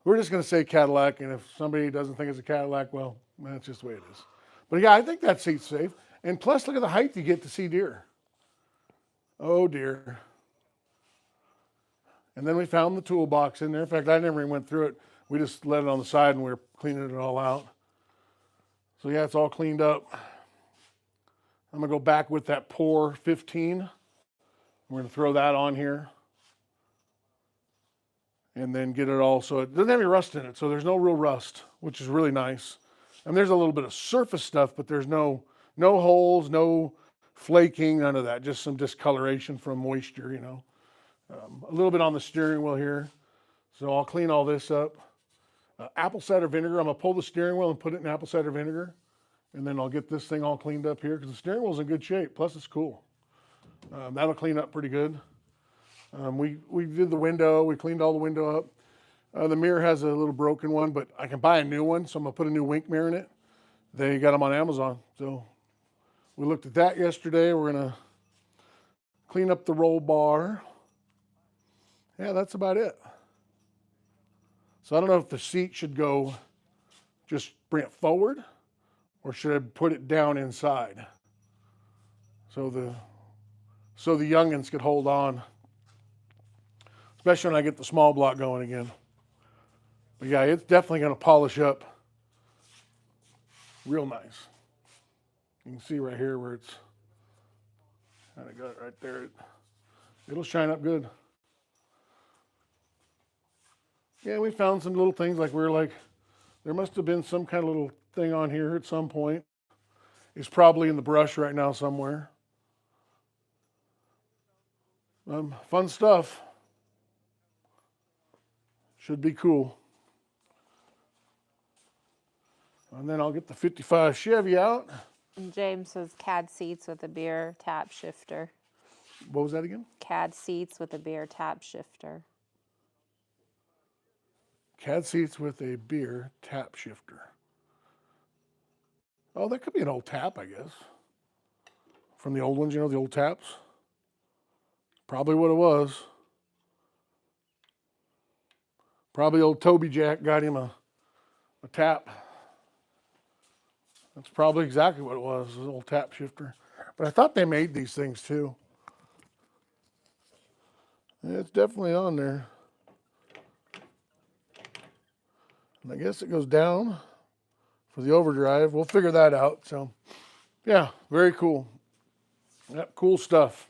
We're just going to say Cadillac, and if somebody doesn't think it's a Cadillac, well, that's just the way it is. But yeah, I think that seat's safe. And plus, look at the height you get to see deer. Oh, dear. And then we found the toolbox in there. In fact, I never even went through it. We just let it on the side and we were cleaning it all out. So yeah, it's all cleaned up. I'm going to go back with that Pour 15. We're going to throw that on here. And then get it all, so it doesn't have any rust in it. So there's no real rust, which is really nice. And there's a little bit of surface stuff, but there's no holes, no flaking, none of that. Just some discoloration from moisture, you know. A little bit on the steering wheel here. So I'll clean all this up. Apple cider vinegar. I'm going to pull the steering wheel and put it in apple cider vinegar. And then I'll get this thing all cleaned up here because the steering wheel's in good shape. Plus it's cool. That'll clean up pretty good. We did the window. We cleaned all the window up. The mirror has a little broken one, but I can buy a new one. So I'm going to put a new wink mirror in it. They got them on Amazon. So we looked at that yesterday. We're going to clean up the roll bar. Yeah, that's about it. So I don't know if the seat should go, just bring it forward, or should I put it down inside? So the youngins could hold on, especially when I get the small block going again. But yeah, it's definitely going to polish up real nice. You can see right here where it's kind of got it right there. It'll shine up good. Yeah, we found some little things like there must have been some kind of little thing on here at some point. It's probably in the brush right now somewhere. Fun stuff. Should be cool. And then I'll get the 55 Chevy out. And James says CAD seats with a beer tap shifter. What was that again? CAD seats with a beer tap shifter. CAD seats with a beer tap shifter. Oh, that could be an old tap, I guess. From the old ones, you know, the old taps. Probably what it was. Probably old Toby Jack got him a tap. That's probably exactly what it was, an old tap shifter. But I thought they made these things too. Yeah, it's definitely on there. And I guess it goes down for the overdrive. We'll figure that out. So, yeah, very cool. Yep, cool stuff.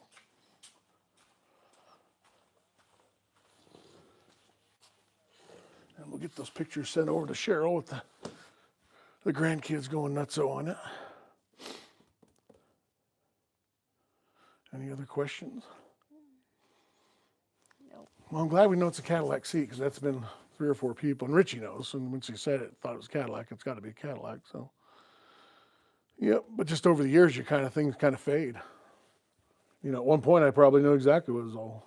And we'll get those pictures sent over to Cheryl with the grandkids going nutso on it. Any other questions? No. Well, I'm glad we know it's a Cadillac seat because that's been 3 or 4 people, and Richie knows. And when she said it, thought it was Cadillac. It's got to be a Cadillac. So, yep. But just over the years, things kind of fade. You know, at one point, I probably knew exactly what it was all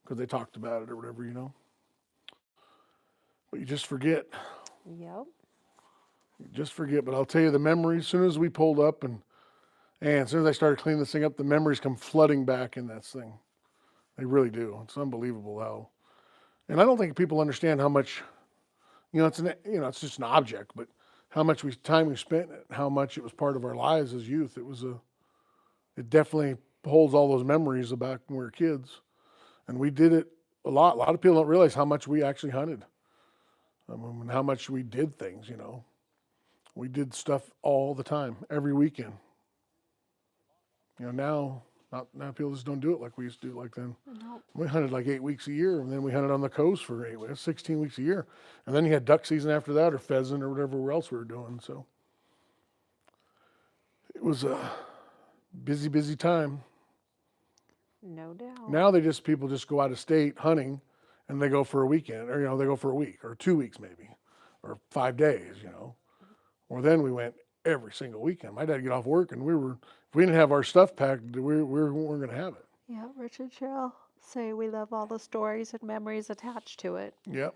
because they talked about it or whatever, you know. But you just forget. Yep. You just forget. But I'll tell you, the memories. As soon as we pulled up and as soon as I started cleaning this thing up, the memories come flooding back in this thing. They really do. It's unbelievable how. And I don't think people understand how much, it's just an object, but how much time we spent in it, how much it was part of our lives as youth. It definitely holds all those memories about when we were kids. And we did it a lot. A lot of people don't realize how much we actually hunted. And how much we did things, you know. We did stuff all the time, every weekend. You know, now people just don't do it like we used to do like then. Nope. We hunted like 8 weeks a year, and then we hunted on the coast for 8 weeks, 16 weeks a year. And then you had duck season after that, or pheasant, or whatever else we were doing. So it was a busy, busy time. No doubt. Now people just go out of state hunting, and they go for a weekend, or they go for a week, or 2 weeks maybe, or 5 days, Or then we went every single weekend. My dad would get off work, and if we didn't have our stuff packed, we weren't going to have it. Yeah, Rich and Cheryl say we love all the stories and memories attached to it. Yep.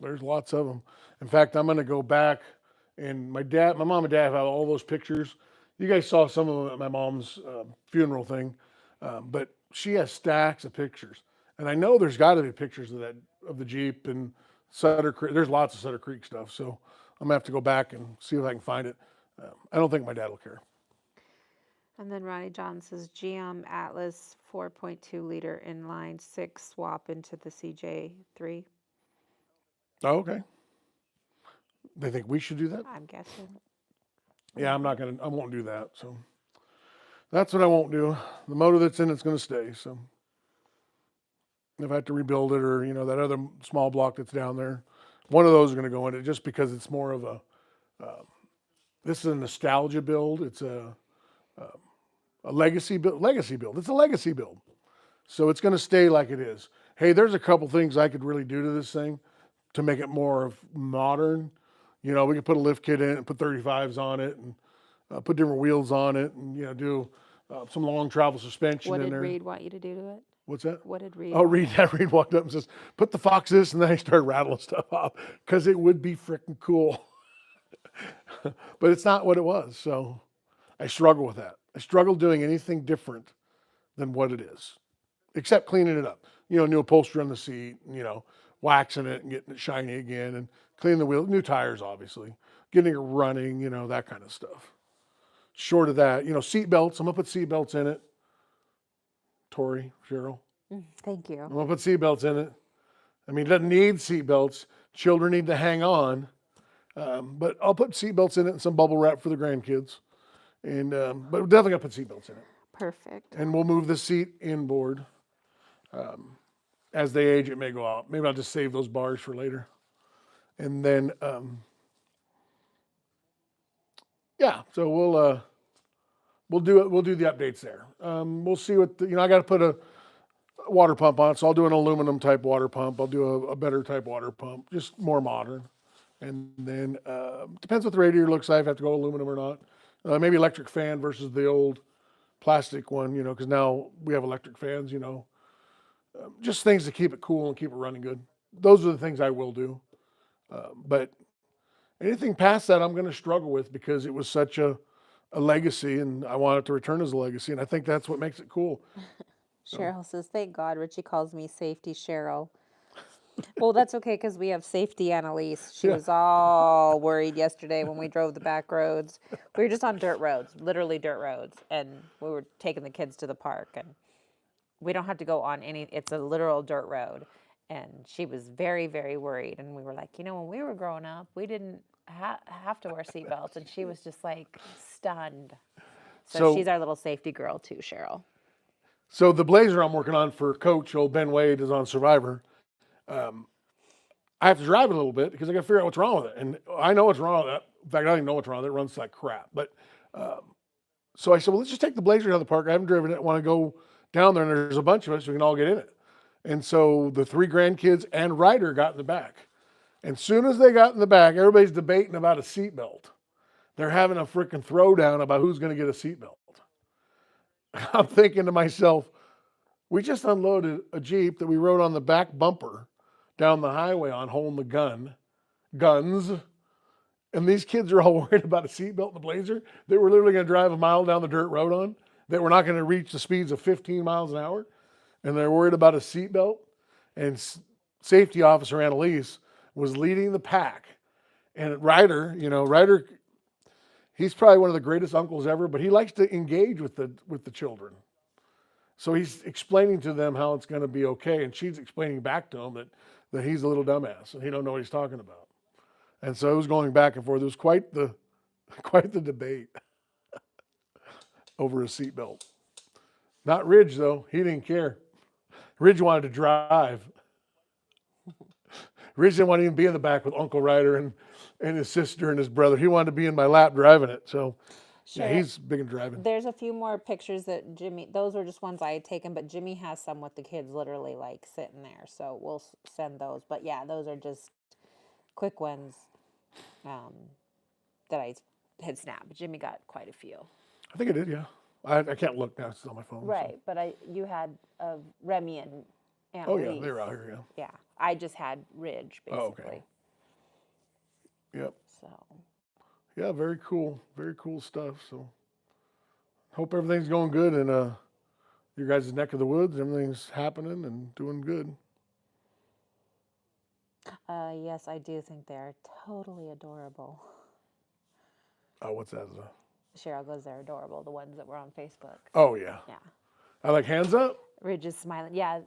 There's lots of them. In fact, I'm going to go back, and my mom and dad have all those pictures. You guys saw some of them at my mom's funeral thing, but she has stacks of pictures. And I know there's got to be pictures of the Jeep and Sutter Creek. There's lots of Sutter Creek stuff. So I'm going to have to go back and see if I can find it. I don't think my dad will care. And then Ronnie John says GM Atlas 4.2 liter inline 6 swap into the CJ3. Oh, okay. They think we should do that? I'm guessing. Yeah, I won't do that. So that's what I won't do. The motor that's in it's going to stay. So if I have to rebuild it, or, that other small block that's down there, one of those is going to go in it just because it's more of this is a nostalgia build. It's a legacy build. It's a legacy build. So it's going to stay like it is. Hey, there's a couple things I could really do to this thing to make it more modern. We could put a lift kit in it and put 35s on it and put different wheels on it and, do some long travel suspension What in did there. Reed want you to do to it? What's that? What did Reed? Oh, Reed walked up and says, "Put the Fox this," and then he started rattling stuff off because it would be freaking cool. But it's not what it was. So I struggle with that. I struggle doing anything different than what it is, except cleaning it up. New upholstery on the seat, waxing it and getting it shiny again, and cleaning the wheels, new tires, obviously, getting it running, that kind of stuff. Short of that, seat belts. I'm gonna put seat belts in it. Tori, Cheryl, Thank you. I'm gonna put seat belts in it. I mean, it doesn't need seat belts. Children need to hang on, but I'll put seat belts in it and some bubble wrap for the grandkids. And but we're definitely gonna put seat belts in it. Perfect. And we'll move the seat inboard. As they age, it may go out. Maybe I'll just save those bars for later. And then, yeah, so we'll do it. We'll do the updates there. We'll see what I got to put a water pump on it, so I'll do an aluminum type water pump. I'll do a better type water pump, just more modern. And then depends what the radiator looks like. If I have to go aluminum or not. Maybe electric fan versus the old plastic one, because now we have electric fans, just things to keep it cool and keep it running good. Those are the things I will do. But anything past that, I'm going to struggle with because it was such a legacy, and I want it to return as a legacy. And I think that's what makes it cool. Cheryl says, thank God Richie calls me Safety Cheryl. Well, that's okay because we have Safety Annalise. She was all worried yesterday when we drove the back roads. We were just on dirt roads, literally dirt roads, and we were taking the kids to the park. And we don't have to go on it's a literal dirt road. And she was very, very worried. And we were like, when we were growing up, we didn't have to wear seatbelts. And she was just like stunned. So she's our little safety girl too, Cheryl. So the Blazer I'm working on for Coach, old Ben Wade, is on Survivor. I have to drive it a little bit because I got to figure out what's wrong with it. And I know what's wrong with it. In fact, I don't even know what's wrong with it. It runs like crap. But so I said, well, let's just take the Blazer out of the park. I haven't driven it. I want to go down there, and there's a bunch of us. So we can all get in it. And so the 3 grandkids and Ryder got in the back. And as soon as they got in the back, everybody's debating about a seatbelt. They're having a freaking throwdown about who's going to get a seatbelt. I'm thinking to myself, we just unloaded a Jeep that we rode on the back bumper down the highway on holding the guns. And these kids are all worried about a seatbelt in the Blazer that we're literally going to drive a mile down the dirt road on, that we're not going to reach the speeds of 15 miles an hour. And they're worried about a seatbelt. And safety officer Annalise was leading the pack. And Ryder, he's probably one of the greatest uncles ever, but he likes to engage with the children. So he's explaining to them how it's going to be okay. And she's explaining back to him that he's a little dumbass and he don't know what he's talking about. And so it was going back and forth. It was quite the debate over a seatbelt. Not Ridge, though. He didn't care. Ridge wanted to drive. Ridge didn't want to even be in the back with Uncle Ryder and his sister and his brother. He wanted to be in my lap driving it. So yeah, he's big in driving. There's a few more pictures that those were just ones I had taken, but Jimmy has some with the kids literally like sitting there. So we'll send those. But yeah, those are just quick ones that I had snapped. Jimmy got quite a few. I think I did, yeah. I can't look now. It's on my phone. Right, so. but you had Remy and Aunt Louise. Yeah, they were out here, yeah. Yeah, I just had Ridge, basically. Oh, okay. Yep. So. Yeah, very cool stuff. So hope everything's going good in your guys' neck of the woods. Everything's happening and doing good. Yes, I do think they're totally adorable. Oh, what's that? Cheryl goes, they're adorable, the ones that were on Facebook. Oh, yeah. Yeah. I like hands up. Ridge is smiling. Yeah,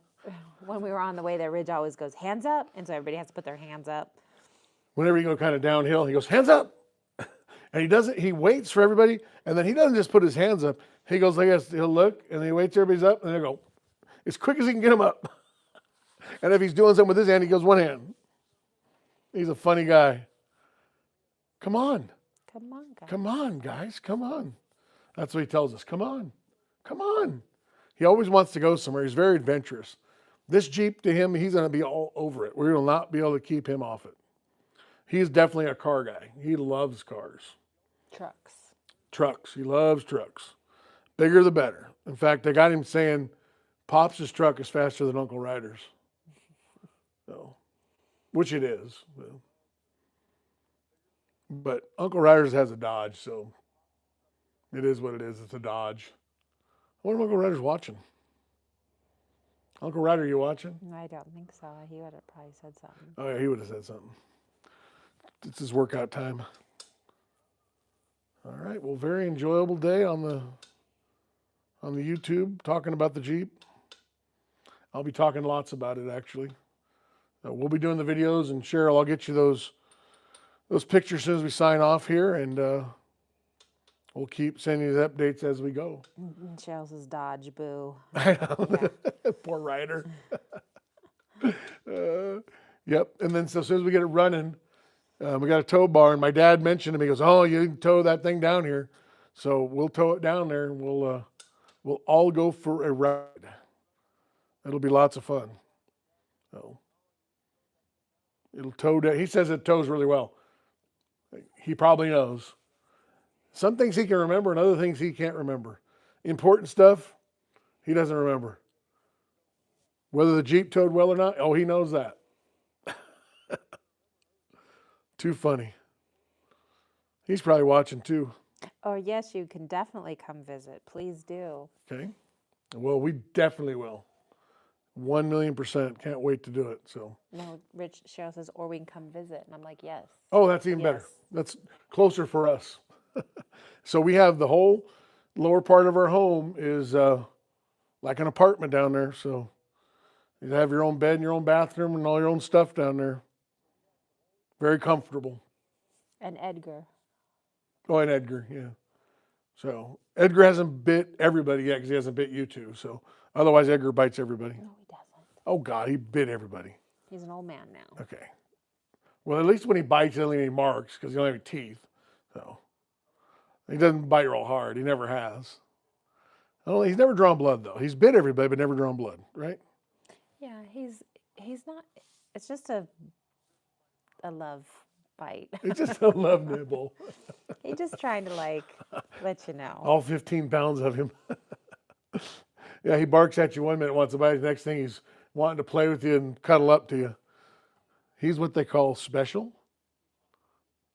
when we were on the way there, Ridge always goes, hands up. And so everybody has to put their hands up. Whenever you go kind of downhill, he goes, hands up. And he waits for everybody. And then he doesn't just put his hands up. He goes like this, he'll look, and he waits till everybody's up, and he'll go as quick as he can get them up. And if he's doing something with his hand, he goes one hand. He's a funny guy. Come on. Come on, guys. Come on, guys. Come on. That's what he tells us. Come on. Come on. He always wants to go somewhere. He's very adventurous. This Jeep to him, he's going to be all over it. We will not be able to keep him off it. He's definitely a car guy. He loves cars. Trucks. He loves trucks. Bigger the better. In fact, I got him saying, Pops' truck is faster than Uncle Ryder's. So, which it is. But Uncle Ryder's has a Dodge, so it is what it is. It's a Dodge. I wonder if Uncle Ryder's watching. Uncle Ryder, you watching? I don't think so. He would have probably said something. Oh yeah, he would have said something. It's his workout time. All right. Well, very enjoyable day on the YouTube talking about the Jeep. I'll be talking lots about it actually. We'll be doing the videos, and Cheryl, I'll get you those pictures as soon as we sign off here, and we'll keep sending you the updates as we go. And Cheryl says, Dodge, boo. I know. Yeah. Poor Ryder. Yep. And then so as soon as we get it running, we got a tow bar, and my dad mentioned to me, he goes, "Oh, you can tow that thing down here." So we'll tow it down there, and we'll all go for a ride. It'll be lots of fun. So it'll tow down. He says it tows really well. He probably knows. Some things he can remember, and other things he can't remember. Important stuff, he doesn't remember. Whether the Jeep towed well or not, oh, he knows that. Too funny. He's probably watching too. Oh, yes, you can definitely come visit. Please do. Okay. Well, we definitely will. 1,000,000%. Can't wait to do it. So. No, Cheryl says, or we can come visit. And I'm like, yes. Oh, that's even better. Yes. That's closer for us. So we have the whole lower part of our home is like an apartment down there. So you have your own bed and your own bathroom and all your own stuff down there. Very comfortable. And Edgar. Oh, and Edgar, yeah. So Edgar hasn't bit everybody yet because he hasn't bit you two. So otherwise, Edgar bites everybody. No, he doesn't. Oh God, he bit everybody. He's an old man now. Okay. Well, at least when he bites, he doesn't leave any marks because he don't have any teeth. So he doesn't bite real hard. He never has. Oh, he's never drawn blood though. He's bit everybody, but never drawn blood, right? Yeah, he's not. It's just a love bite. It's just a love nibble. He's just trying to let you know. All 15 pounds of him. Yeah, he barks at you 1 minute, wants to bite. The next thing he's wanting to play with you and cuddle up to you. He's what they call special.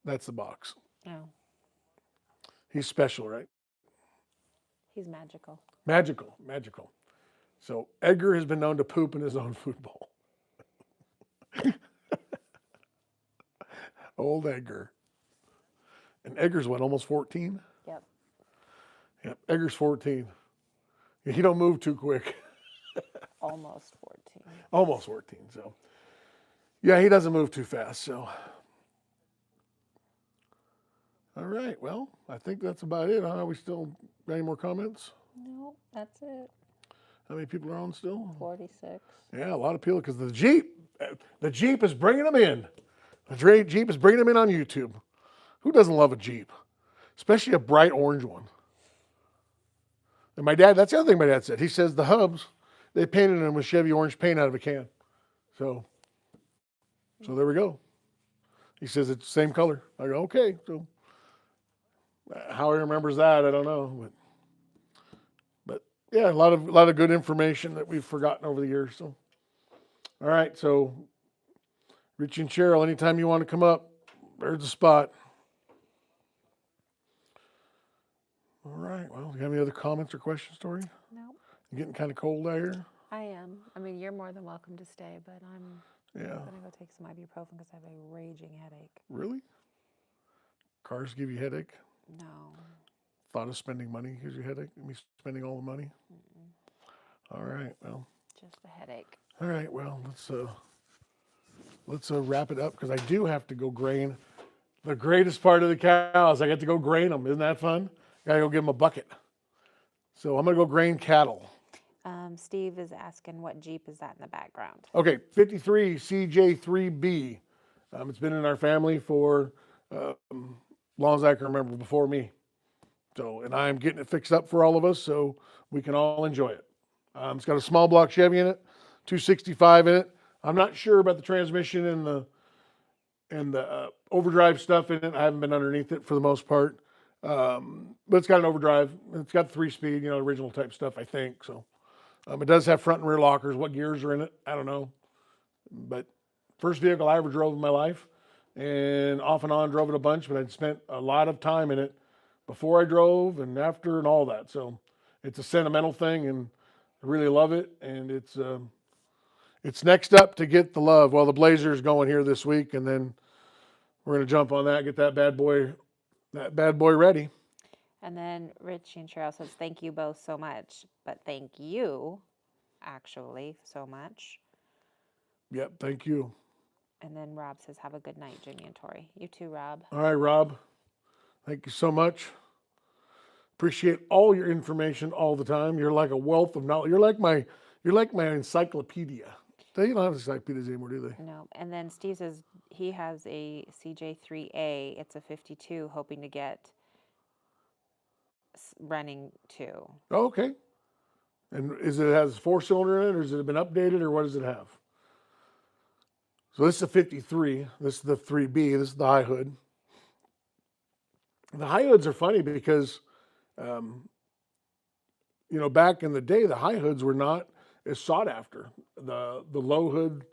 That's the box. Oh, He's special, right? he's magical. Magical. So Edgar has been known to poop in his own food bowl. Old Edgar. And Edgar's what, almost 14? Yep. Yep, Edgar's 14. He don't move too quick. Almost 14. Almost 14, so. Yeah, he doesn't move too fast, so. All right, well, I think that's about it. Huh? We still got any more comments? No, that's it. How many people are on still? 46. Yeah, a lot of people, because the Jeep is bringing them in. The Jeep is bringing them in on YouTube. Who doesn't love a Jeep? Especially a bright orange one. And my dad, that's the other thing my dad said. He says the hubs, they painted them with Chevy orange paint out of a can. So there we go. He says it's the same color. I go, okay. So how he remembers that, I don't know. But yeah, a lot of good information that we've forgotten over the years. So all right, so Richie and Cheryl, anytime you want to come up, there's the spot. All right, well, do you have any other comments or questions, Tori? No, You getting kind of cold out here? I am. I mean, you're more than welcome to stay, but I'm Yeah. going to go take some ibuprofen because I have a raging headache. Really? Cars give you headache? No. Thought of spending money gives you headache? Me spending all the money? All right, well. Just a headache. All right, well, let's wrap it up because I do have to go grain. The greatest part of the cows, I get to go grain them. Isn't that fun? Gotta go give them a bucket. So I'm gonna go grain cattle. Steve is asking what Jeep is that in the background? Okay, 53 CJ3B. It's been in our family for long as I can remember, before me. So, and I'm getting it fixed up for all of us so we can all enjoy it. It's got a small block Chevy in it, 265 in it. I'm not sure about the transmission and the overdrive stuff in it. I haven't been underneath it for the most part. But it's got an overdrive. It's got 3-speed, original type stuff, I think. So it does have front and rear lockers. What gears are in it, I don't know. But first vehicle I ever drove in my life, and off and on drove it a bunch, but I'd spent a lot of time in it before I drove and after and all that. So it's a sentimental thing, and I really love it. And it's it's next up to get the love. Well, the Blazers going here this week, and then we're gonna jump on that, get that bad boy ready. And then Richie and Cheryl says, thank you both so much. But thank you, actually, so much. Yep, thank you. And then Rob says, have a good night, Jimmy and Tori. You too, Rob. All right, Rob. Thank you so much. Appreciate all your information all the time. You're like a wealth of knowledge. You're like my encyclopedia. They don't have encyclopedias anymore, do they? No. And then Steve says he has a CJ3A. It's a 52, hoping to get running too. Oh, okay. And it has a 4-cylinder in it, or has it been updated, or what does it have? So this is a 53. This is the 3B. This is the high hood. The high hoods are funny because, back in the day, the high hoods were not as sought after. The low hood.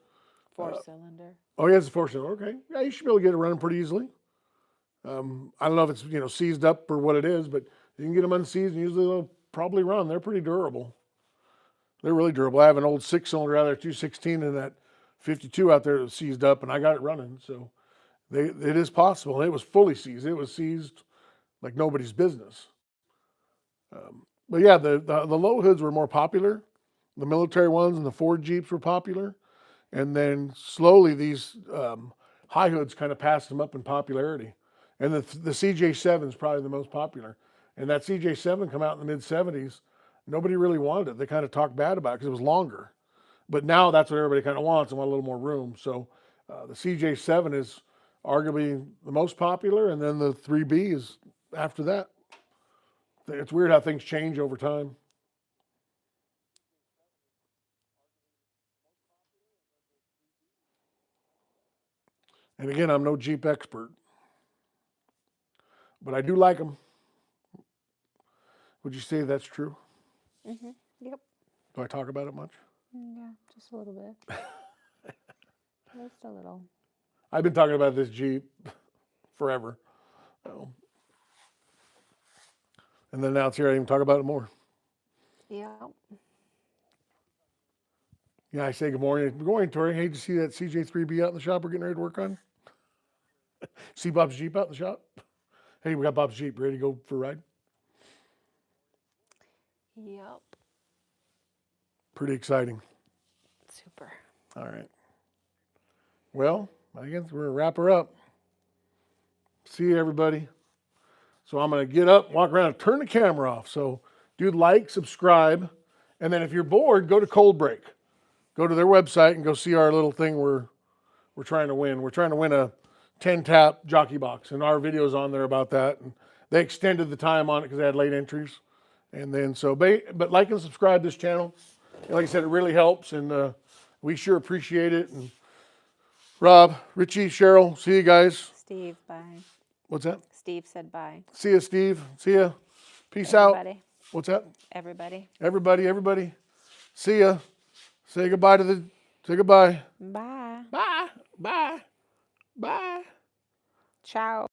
4-cylinder. Oh, he has a 4-cylinder. Okay. Yeah, you should be able to get it running pretty easily. I don't know if it's, seized up or what it is, but you can get them unseized, and usually they'll probably run. They're pretty durable. They're really durable. I have an old 6-cylinder out there, 216, and that 52 out there that was seized up, and I got it running. So it is possible. And it was fully seized. It was seized like nobody's business. But yeah, the low hoods were more popular. The military ones and the Ford Jeeps were popular. And then slowly these high hoods kind of passed them up in popularity. And the CJ7 is probably the most popular. And that CJ7 come out in the mid-70s. Nobody really wanted it. They kind of talked bad about it because it was longer. But now that's what everybody kind of wants and want a little more room. So the CJ7 is arguably the most popular, and then the 3B is after that. It's weird how things change over time. And again, I'm no Jeep expert, but I do like them. Would you say that's true? Mm-hmm. Yep. Do I talk about it much? Yeah, just a little bit. Just a little. I've been talking about this Jeep forever. So. And then now it's here, I even talk about it more. Yeah. Yeah, I say good morning. Good morning, Tori. Hey, did you see that CJ3B out in the shop we're getting ready to work on? See Bob's Jeep out in the shop? Hey, we got Bob's Jeep ready to go for a ride. Yep. Pretty exciting. Super. All right. Well, I guess we're going to wrap her up. See you, everybody. So I'm going to get up, walk around, and turn the camera off. So do like, subscribe, and then if you're bored, go to Cold Break. Go to their website and go see our little thing we're trying to win. We're trying to win a 10-tap jockey box, and our video's on there about that. And they extended the time on it because they had late entries. And then but like and subscribe to this channel. And like I said, it really helps, and we sure appreciate it. And Rob, Richie, Cheryl, see you guys. Steve, bye. What's that? Steve said bye. See you, Steve. See ya. Peace out. Everybody. What's that? Everybody. Everybody. See ya. Say goodbye say goodbye. Bye. Bye. Bye. Bye. Ciao.